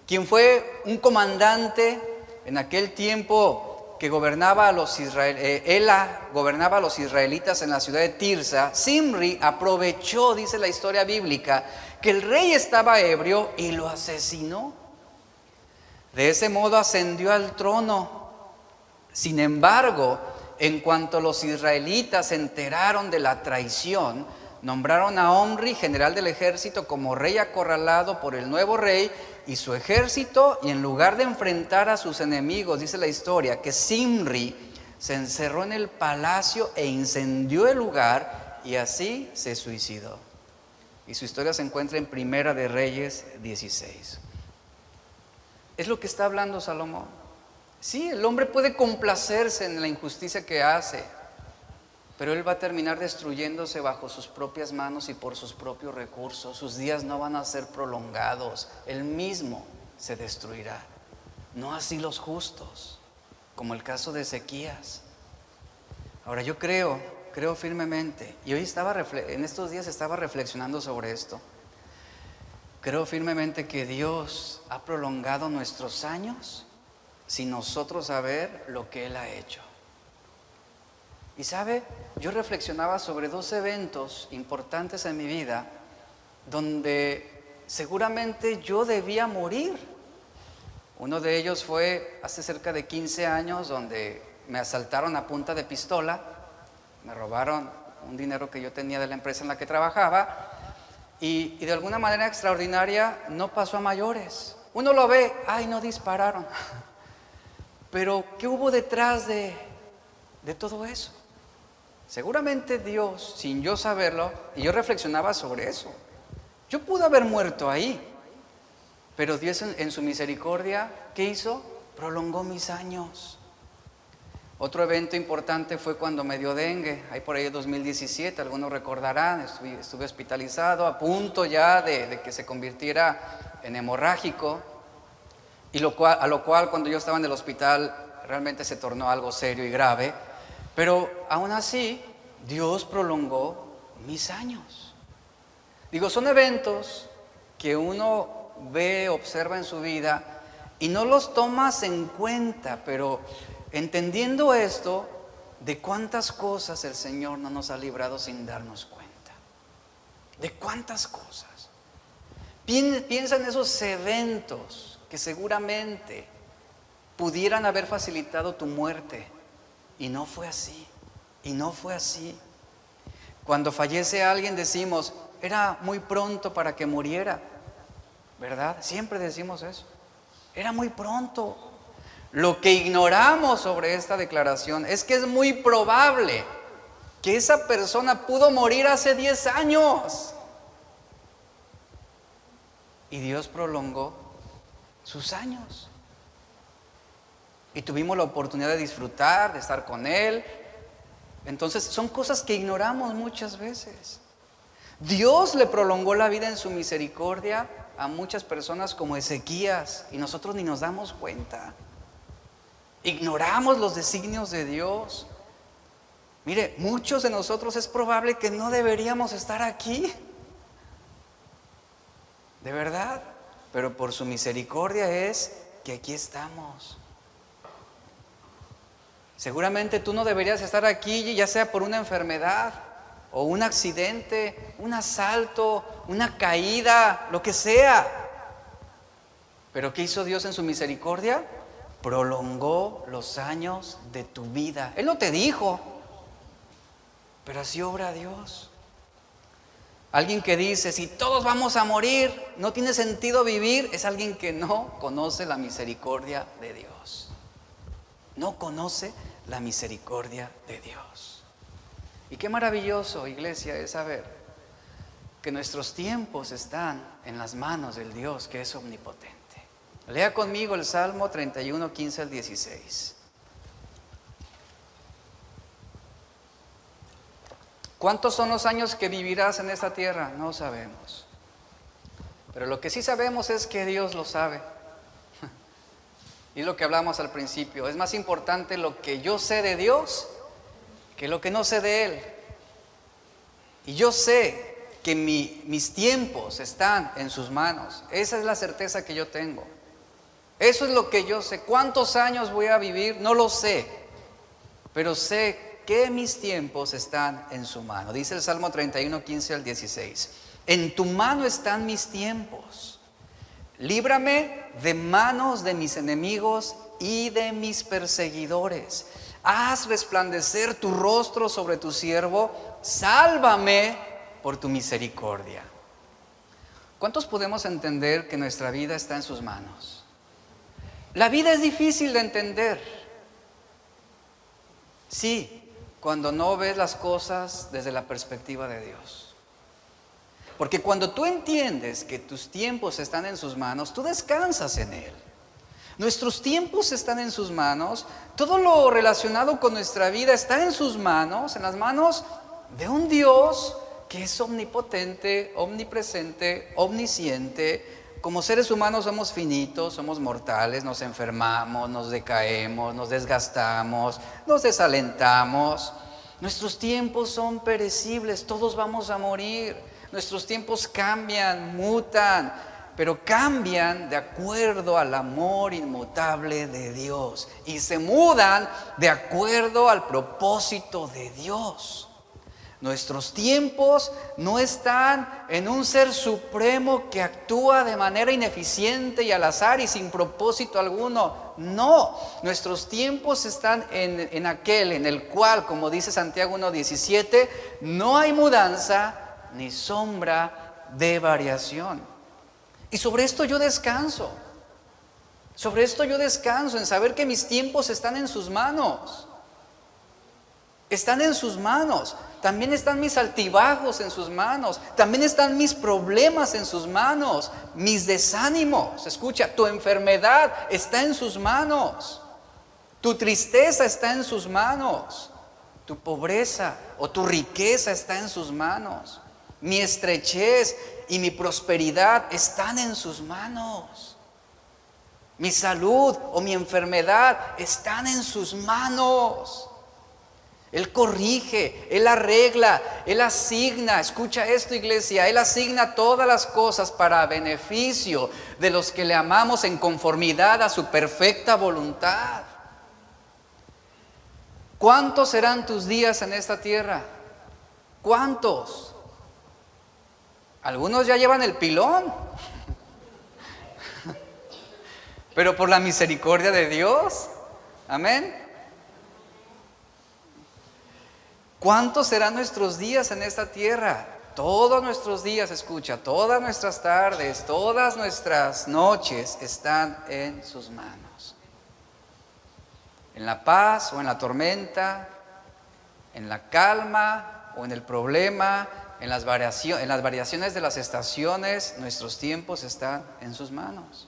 quien fue un comandante en aquel tiempo que gobernaba a los gobernaba a los israelitas en la ciudad de Tirsa, Zimri aprovechó, dice la historia bíblica, que el rey estaba ebrio y lo asesinó. De ese modo ascendió al trono. Sin embargo, en cuanto los israelitas se enteraron de la traición, nombraron a Omri, general del ejército, como rey acorralado por el nuevo rey y su ejército, y en lugar de enfrentar a sus enemigos, dice la historia, que Zimri se encerró en el palacio e incendió el lugar y así se suicidó. Y su historia se encuentra en Primera de Reyes 16. Es lo que está hablando Salomón. Sí, el hombre puede complacerse en la injusticia que hace, pero él va a terminar destruyéndose bajo sus propias manos y por sus propios recursos. Sus días no van a ser prolongados, él mismo se destruirá. No así los justos, como el caso de Ezequías. Ahora yo creo firmemente, y hoy en estos días estaba reflexionando sobre esto. Creo firmemente que Dios ha prolongado nuestros años sin nosotros saber lo que Él ha hecho. Y sabe, yo reflexionaba sobre 2 eventos importantes en mi vida donde seguramente yo debía morir. Uno de ellos fue hace cerca de 15 años donde me asaltaron a punta de pistola, me robaron un dinero que yo tenía de la empresa en la que trabajaba y de alguna manera extraordinaria no pasó a mayores. Uno lo ve, ay, no dispararon. Pero ¿qué hubo detrás de todo eso? Seguramente Dios, sin yo saberlo, y yo reflexionaba sobre eso, yo pude haber muerto ahí, pero Dios en su misericordia, ¿qué hizo? Prolongó mis años. Otro evento importante fue cuando me dio dengue, ahí por ahí en 2017, algunos recordarán, estuve hospitalizado, a punto ya de que se convirtiera en hemorrágico, a lo cual cuando yo estaba en el hospital realmente se tornó algo serio y grave. Pero aún así, Dios prolongó mis años. Digo, son eventos que uno ve, observa en su vida y no los tomas en cuenta, pero entendiendo esto, de cuántas cosas el Señor no nos ha librado sin darnos cuenta. De cuántas cosas. Piensa en esos eventos que seguramente pudieran haber facilitado tu muerte. Y no fue así. Y no fue así. Cuando fallece alguien decimos, era muy pronto para que muriera. ¿Verdad? Siempre decimos eso. Era muy pronto. Lo que ignoramos sobre esta declaración es que es muy probable que esa persona pudo morir hace 10 años. Y Dios prolongó sus años. Y tuvimos la oportunidad de disfrutar, de estar con Él. Entonces son cosas que ignoramos muchas veces. Dios le prolongó la vida en su misericordia a muchas personas como Ezequías y nosotros ni nos damos cuenta. Ignoramos los designios de Dios. Mire, muchos de nosotros es probable que no deberíamos estar aquí. De verdad. Pero por su misericordia es que aquí estamos. Seguramente tú no deberías estar aquí, ya sea por una enfermedad o un accidente, un asalto, una caída, lo que sea. Pero ¿qué hizo Dios en su misericordia? Prolongó los años de tu vida. Él no te dijo, pero así obra Dios. Alguien que dice, si todos vamos a morir, no tiene sentido vivir, es alguien que no conoce la misericordia de Dios. No conoce la misericordia de Dios. Y qué maravilloso, iglesia, es saber que nuestros tiempos están en las manos del Dios que es omnipotente. Lea conmigo el Salmo 31, 15 al 16. ¿Cuántos son los años que vivirás en esta tierra? No sabemos. Pero lo que sí sabemos es que Dios lo sabe. Y lo que hablamos al principio, es más importante lo que yo sé de Dios que lo que no sé de Él. Y yo sé que mis tiempos están en sus manos. Esa es la certeza que yo tengo. Eso es lo que yo sé. ¿Cuántos años voy a vivir? No lo sé. Pero sé que mis tiempos están en su mano. Dice el Salmo 31, 15 al 16. En tu mano están mis tiempos. Líbrame de manos de mis enemigos y de mis perseguidores. Haz resplandecer tu rostro sobre tu siervo. Sálvame por tu misericordia. ¿Cuántos podemos entender que nuestra vida está en sus manos? La vida es difícil de entender. Sí, cuando no ves las cosas desde la perspectiva de Dios. Porque cuando tú entiendes que tus tiempos están en sus manos, tú descansas en Él. Nuestros tiempos están en sus manos. Todo lo relacionado con nuestra vida está en sus manos, en las manos de un Dios que es omnipotente, omnipresente, omnisciente. Como seres humanos somos finitos, somos mortales, nos enfermamos, nos decaemos, nos desgastamos, nos desalentamos. Nuestros tiempos son perecibles, todos vamos a morir. Nuestros tiempos cambian, mutan, pero cambian de acuerdo al amor inmutable de Dios y se mudan de acuerdo al propósito de Dios. Nuestros tiempos no están en un ser supremo que actúa de manera ineficiente y al azar y sin propósito alguno. No, nuestros tiempos están en aquel en el cual, como dice Santiago 1:17, no hay mudanza ni sombra de variación. Y sobre esto yo descanso. Sobre esto yo descanso, en saber que mis tiempos están en sus manos. Están en sus manos. También están mis altibajos en sus manos. También están mis problemas en sus manos. Mis desánimos. Escucha, tu enfermedad está en sus manos. Tu tristeza está en sus manos. Tu pobreza o tu riqueza está en sus manos. Mi estrechez y mi prosperidad están en sus manos. Mi salud o mi enfermedad están en sus manos. Él corrige, Él arregla, Él asigna. Escucha esto, iglesia. Él asigna todas las cosas para beneficio de los que le amamos en conformidad a su perfecta voluntad. ¿Cuántos serán tus días en esta tierra? ¿Cuántos? Algunos ya llevan el pilón. Pero por la misericordia de Dios. Amén. ¿Cuántos serán nuestros días en esta tierra? Todos nuestros días, escucha, todas nuestras tardes, todas nuestras noches están en sus manos. En la paz o en la tormenta, en la calma o en el problema, en las variaciones de las estaciones, nuestros tiempos están en sus manos.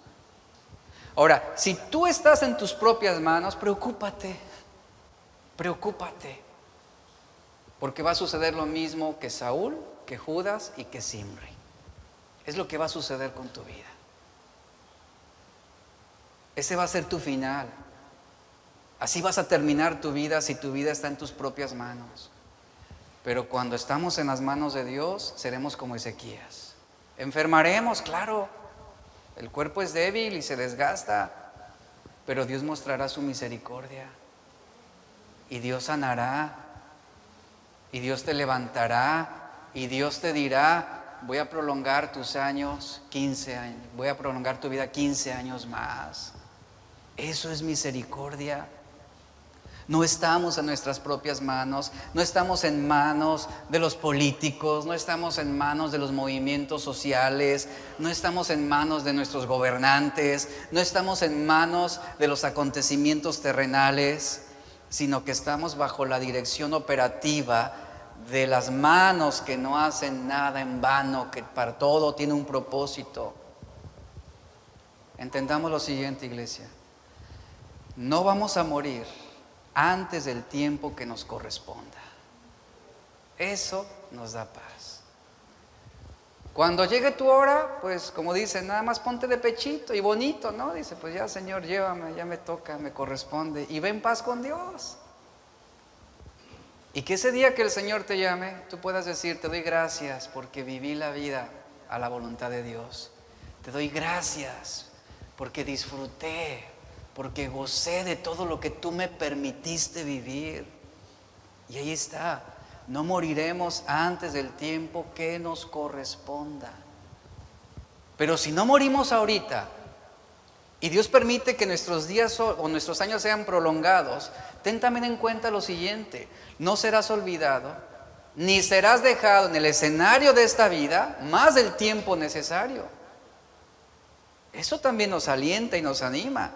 Ahora, si tú estás en tus propias manos, preocúpate. Porque va a suceder lo mismo que Saúl, que Judas y que Zimri. Es lo que va a suceder con tu vida. Ese va a ser tu final. Así vas a terminar tu vida si tu vida está en tus propias manos. Pero cuando estamos en las manos de Dios, seremos como Ezequías. Enfermaremos, claro. El cuerpo es débil y se desgasta. Pero Dios mostrará su misericordia. Y Dios sanará. Y Dios te levantará. Y Dios te dirá: voy a prolongar tus años 15 años. Voy a prolongar tu vida 15 años más. Eso es misericordia. No estamos en nuestras propias manos, no estamos en manos de los políticos, no estamos en manos de los movimientos sociales, no estamos en manos de nuestros gobernantes, no estamos en manos de los acontecimientos terrenales, sino que estamos bajo la dirección operativa de las manos que no hacen nada en vano, que para todo tiene un propósito. Entendamos lo siguiente, iglesia: no vamos a morir antes del tiempo que nos corresponda. Eso nos da paz. Cuando llegue tu hora, pues como dicen, nada más ponte de pechito y bonito, ¿no? Dice, pues ya, Señor, llévame, ya me toca, me corresponde. Y ve en paz con Dios. Y que ese día que el Señor te llame, tú puedas decir: te doy gracias porque viví la vida a la voluntad de Dios. Te doy gracias porque disfruté, porque gocé de todo lo que tú me permitiste vivir. Y ahí está, no moriremos antes del tiempo que nos corresponda. Pero si no morimos ahorita y Dios permite que nuestros días o nuestros años sean prolongados, ten también en cuenta lo siguiente: no serás olvidado, ni serás dejado en el escenario de esta vida más del tiempo necesario. Eso también nos alienta y nos anima.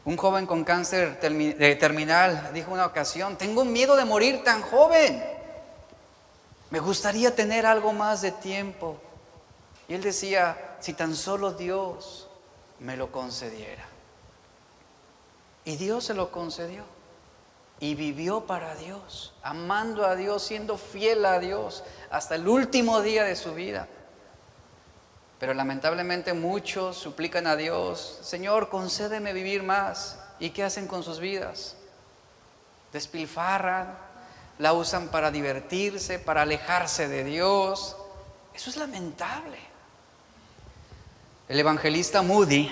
Un joven con cáncer terminal dijo una ocasión: tengo miedo de morir tan joven. Me gustaría tener algo más de tiempo. Y él decía: si tan solo Dios me lo concediera. Y Dios se lo concedió. Y vivió para Dios, amando a Dios, siendo fiel a Dios hasta el último día de su vida. Pero lamentablemente muchos suplican a Dios: Señor, concédeme vivir más. ¿Y qué hacen con sus vidas? Despilfarran, la usan para divertirse, para alejarse de Dios. Eso es lamentable. El evangelista Moody,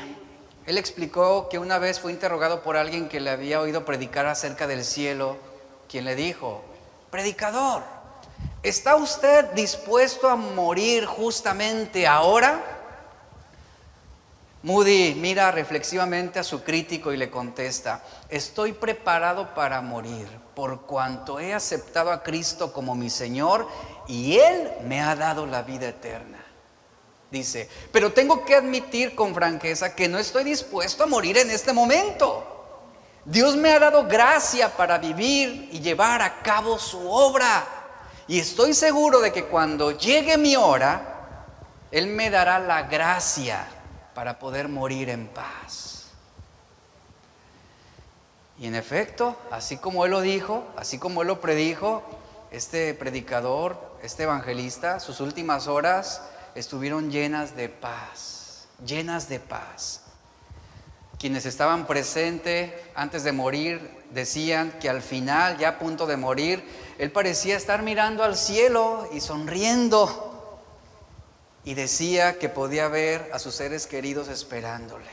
él explicó que una vez fue interrogado por alguien que le había oído predicar acerca del cielo, quien le dijo: predicador, ¿está usted dispuesto a morir justamente ahora? Moody mira reflexivamente a su crítico y le contesta: estoy preparado para morir, por cuanto he aceptado a Cristo como mi Señor y Él me ha dado la vida eterna. Dice: pero tengo que admitir con franqueza que no estoy dispuesto a morir en este momento. Dios me ha dado gracia para vivir y llevar a cabo su obra. Y estoy seguro de que cuando llegue mi hora, Él me dará la gracia para poder morir en paz. Y en efecto, así como Él lo dijo, así como Él lo predijo, este predicador, este evangelista, sus últimas horas estuvieron llenas de paz, llenas de paz. Quienes estaban presentes antes de morir decían que al final, ya a punto de morir, él parecía estar mirando al cielo y sonriendo. Y decía que podía ver a sus seres queridos esperándole.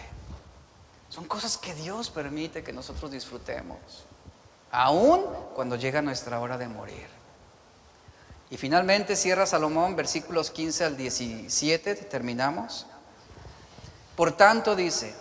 Son cosas que Dios permite que nosotros disfrutemos, aún cuando llega nuestra hora de morir. Y finalmente cierra Salomón, versículos 15 al 17, terminamos. Por tanto dice: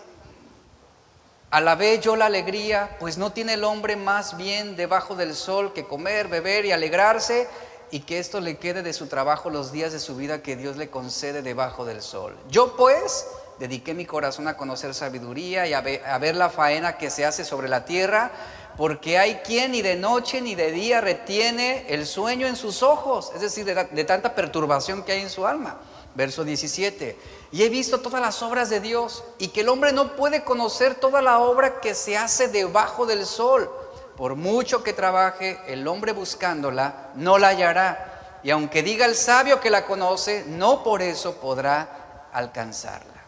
alabé yo la alegría, pues no tiene el hombre más bien debajo del sol que comer, beber y alegrarse, y que esto le quede de su trabajo los días de su vida que Dios le concede debajo del sol. Yo pues dediqué mi corazón a conocer sabiduría y a ver la faena que se hace sobre la tierra, porque hay quien ni de noche ni de día retiene el sueño en sus ojos, es decir, de tanta perturbación que hay en su alma. Verso 17: y he visto todas las obras de Dios, y que el hombre no puede conocer toda la obra que se hace debajo del sol. Por mucho que trabaje el hombre buscándola, no la hallará, y aunque diga el sabio que la conoce, no por eso podrá alcanzarla.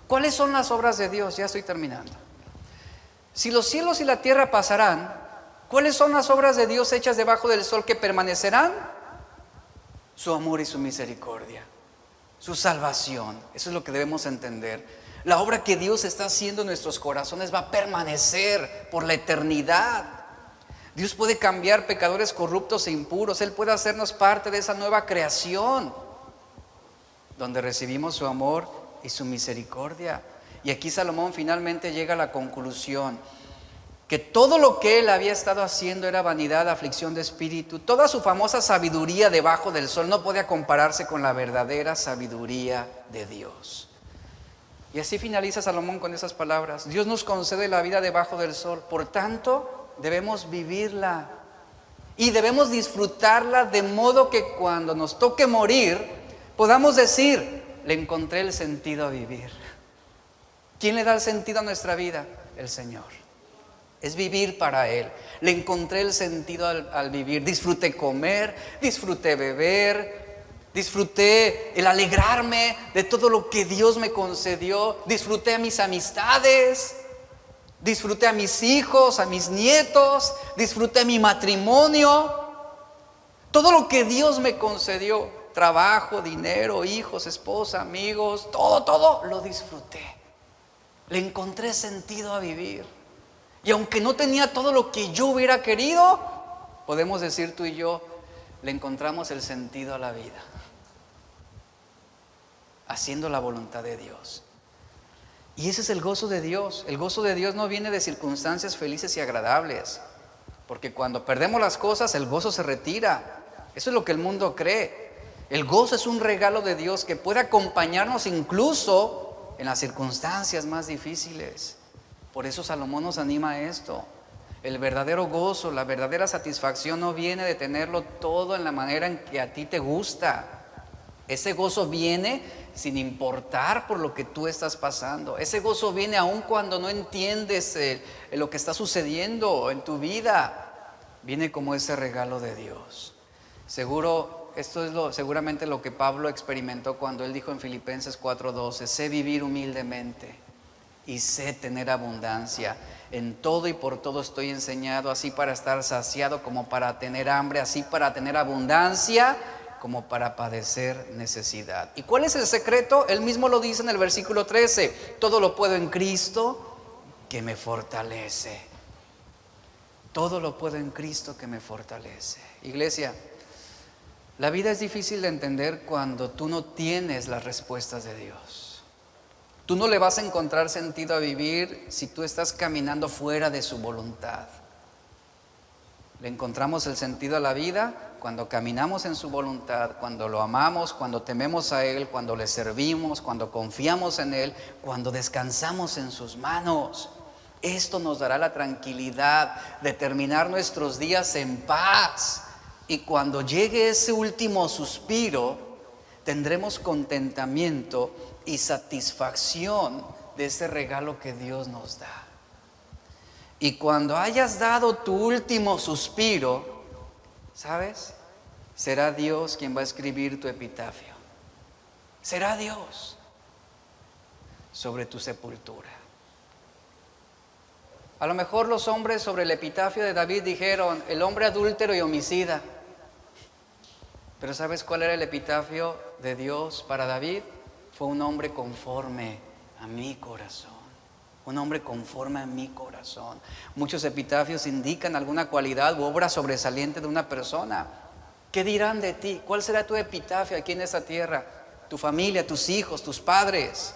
¿Cuáles son las obras de Dios? Ya estoy terminando. Si los cielos y la tierra pasarán, ¿cuáles son las obras de Dios hechas debajo del sol que permanecerán? Su amor y su misericordia, su salvación. Eso es lo que debemos entender. La obra que Dios está haciendo en nuestros corazones va a permanecer por la eternidad. Dios puede cambiar pecadores corruptos e impuros. Él puede hacernos parte de esa nueva creación, donde recibimos su amor y su misericordia. Y aquí Salomón finalmente llega a la conclusión que todo lo que él había estado haciendo era vanidad, aflicción de espíritu. Toda su famosa sabiduría debajo del sol no podía compararse con la verdadera sabiduría de Dios. Y así finaliza Salomón con esas palabras: Dios nos concede la vida debajo del sol, por tanto debemos vivirla y debemos disfrutarla, de modo que cuando nos toque morir podamos decir: le encontré el sentido a vivir. ¿Quién le da el sentido a nuestra vida? El Señor. Es vivir para Él. Le encontré el sentido al vivir. Disfruté comer, disfruté beber, disfruté el alegrarme de todo lo que Dios me concedió. Disfruté a mis amistades, disfruté a mis hijos, a mis nietos, disfruté mi matrimonio. Todo lo que Dios me concedió, trabajo, dinero, hijos, esposa, amigos, todo lo disfruté. Le encontré sentido a vivir. Y aunque no tenía todo lo que yo hubiera querido, podemos decir tú y yo, le encontramos el sentido a la vida, haciendo la voluntad de Dios. Y ese es el gozo de Dios. El gozo de Dios no viene de circunstancias felices y agradables, porque cuando perdemos las cosas, el gozo se retira. Eso es lo que el mundo cree. El gozo es un regalo de Dios que puede acompañarnos incluso en las circunstancias más difíciles. Por eso Salomón nos anima a esto. El verdadero gozo, la verdadera satisfacción no viene de tenerlo todo en la manera en que a ti te gusta. Ese gozo viene sin importar por lo que tú estás pasando. Ese gozo viene aun cuando no entiendes lo que está sucediendo en tu vida. Viene como ese regalo de Dios. Seguramente lo que Pablo experimentó cuando él dijo en Filipenses 4:12: sé vivir humildemente y sé tener abundancia. En todo y por todo estoy enseñado, así para estar saciado como para tener hambre, así para tener abundancia como para padecer necesidad. ¿Y cuál es el secreto? Él mismo lo dice en el versículo 13: todo lo puedo en Cristo que me fortalece. Todo lo puedo en Cristo que me fortalece. Iglesia, la vida es difícil de entender cuando tú no tienes las respuestas de Dios. Tú no le vas a encontrar sentido a vivir si tú estás caminando fuera de su voluntad. Le encontramos el sentido a la vida cuando caminamos en su voluntad, cuando lo amamos, cuando tememos a Él, cuando le servimos, cuando confiamos en Él, cuando descansamos en sus manos. Esto nos dará la tranquilidad de terminar nuestros días en paz. Y cuando llegue ese último suspiro, tendremos contentamiento y satisfacción de ese regalo que Dios nos da. Y cuando hayas dado tu último suspiro, ¿sabes? Será Dios quien va a escribir tu epitafio. Será Dios sobre tu sepultura. A lo mejor los hombres sobre el epitafio de David dijeron, el hombre adúltero y homicida. Pero ¿sabes cuál era el epitafio de Dios para David? Fue un hombre conforme a mi corazón. Un hombre conforme a mi corazón. Muchos epitafios indican alguna cualidad u obra sobresaliente de una persona. ¿Qué dirán de ti? ¿Cuál será tu epitafio aquí en esta tierra? Tu familia, tus hijos, tus padres.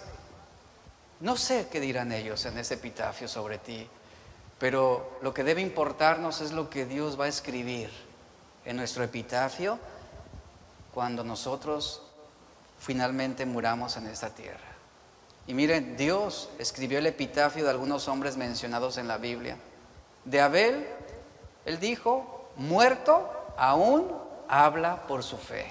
No sé qué dirán ellos en ese epitafio sobre ti, pero lo que debe importarnos es lo que Dios va a escribir en nuestro epitafio cuando nosotros finalmente muramos en esta tierra. Y miren, Dios escribió el epitafio de algunos hombres mencionados en la Biblia. De Abel, él dijo, muerto, aún habla por su fe.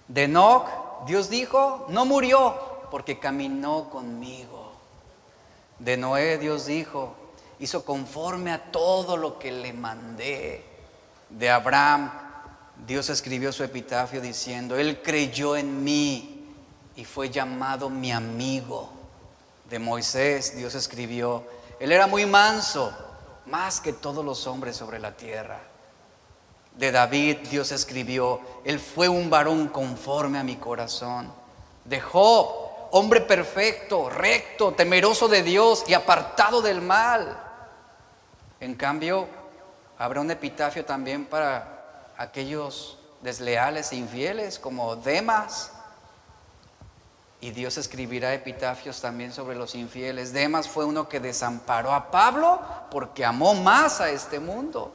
De Enoc, Dios dijo, no murió, porque caminó conmigo. De Noé, Dios dijo, hizo conforme a todo lo que le mandé. De Abraham, Dios escribió su epitafio diciendo, él creyó en mí y fue llamado mi amigo. De Moisés, Dios escribió, él era muy manso, más que todos los hombres sobre la tierra. De David, Dios escribió, él fue un varón conforme a mi corazón. De Job, hombre perfecto, recto, temeroso de Dios y apartado del mal. En cambio, habrá un epitafio también para aquellos desleales e infieles como Demas. Y Dios escribirá epitafios también sobre los infieles. Demas fue uno que desamparó a Pablo porque amó más a este mundo.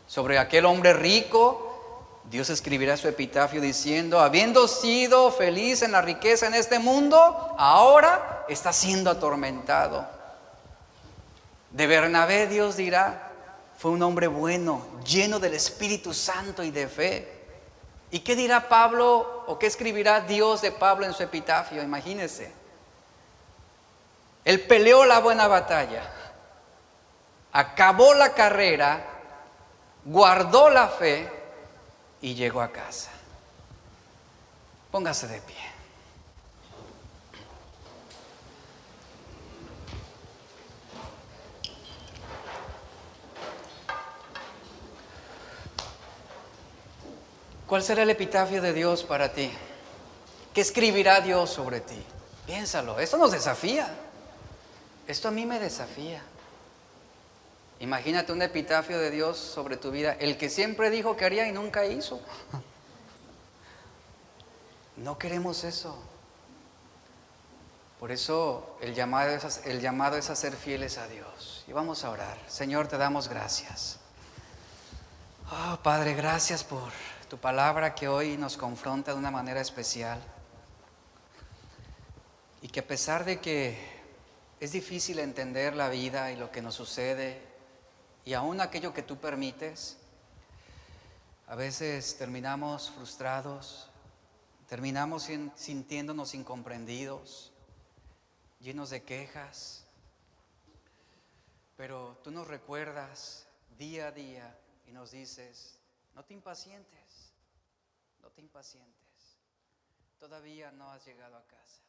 Sobre aquel hombre rico, Dios escribirá su epitafio diciendo, habiendo sido feliz en la riqueza en este mundo, ahora está siendo atormentado. De Bernabé, Dios dirá, fue un hombre bueno, lleno del Espíritu Santo y de fe. ¿Y qué dirá Pablo o qué escribirá Dios de Pablo en su epitafio? Imagínense. Él peleó la buena batalla, acabó la carrera, guardó la fe y llegó a casa. Póngase de pie. ¿Cuál será el epitafio de Dios para ti? ¿Qué escribirá Dios sobre ti? Piénsalo, esto nos desafía. Esto a mí me desafía. Imagínate un epitafio de Dios sobre tu vida, el que siempre dijo que haría y nunca hizo. No queremos eso. Por eso el llamado es a ser fieles a Dios. Y vamos a orar. Señor, te damos gracias. Oh, Padre, gracias por tu palabra que hoy nos confronta de una manera especial. Y que a pesar de que es difícil entender la vida y lo que nos sucede, y aún aquello que tú permites, a veces terminamos frustrados, terminamos sintiéndonos incomprendidos, llenos de quejas. Pero tú nos recuerdas día a día y nos dices, no te impacientes, no te impacientes. Todavía no has llegado a casa.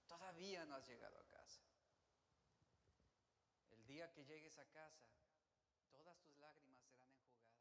Todavía no has llegado a casa. El día que llegues a casa, todas tus lágrimas serán enjugadas.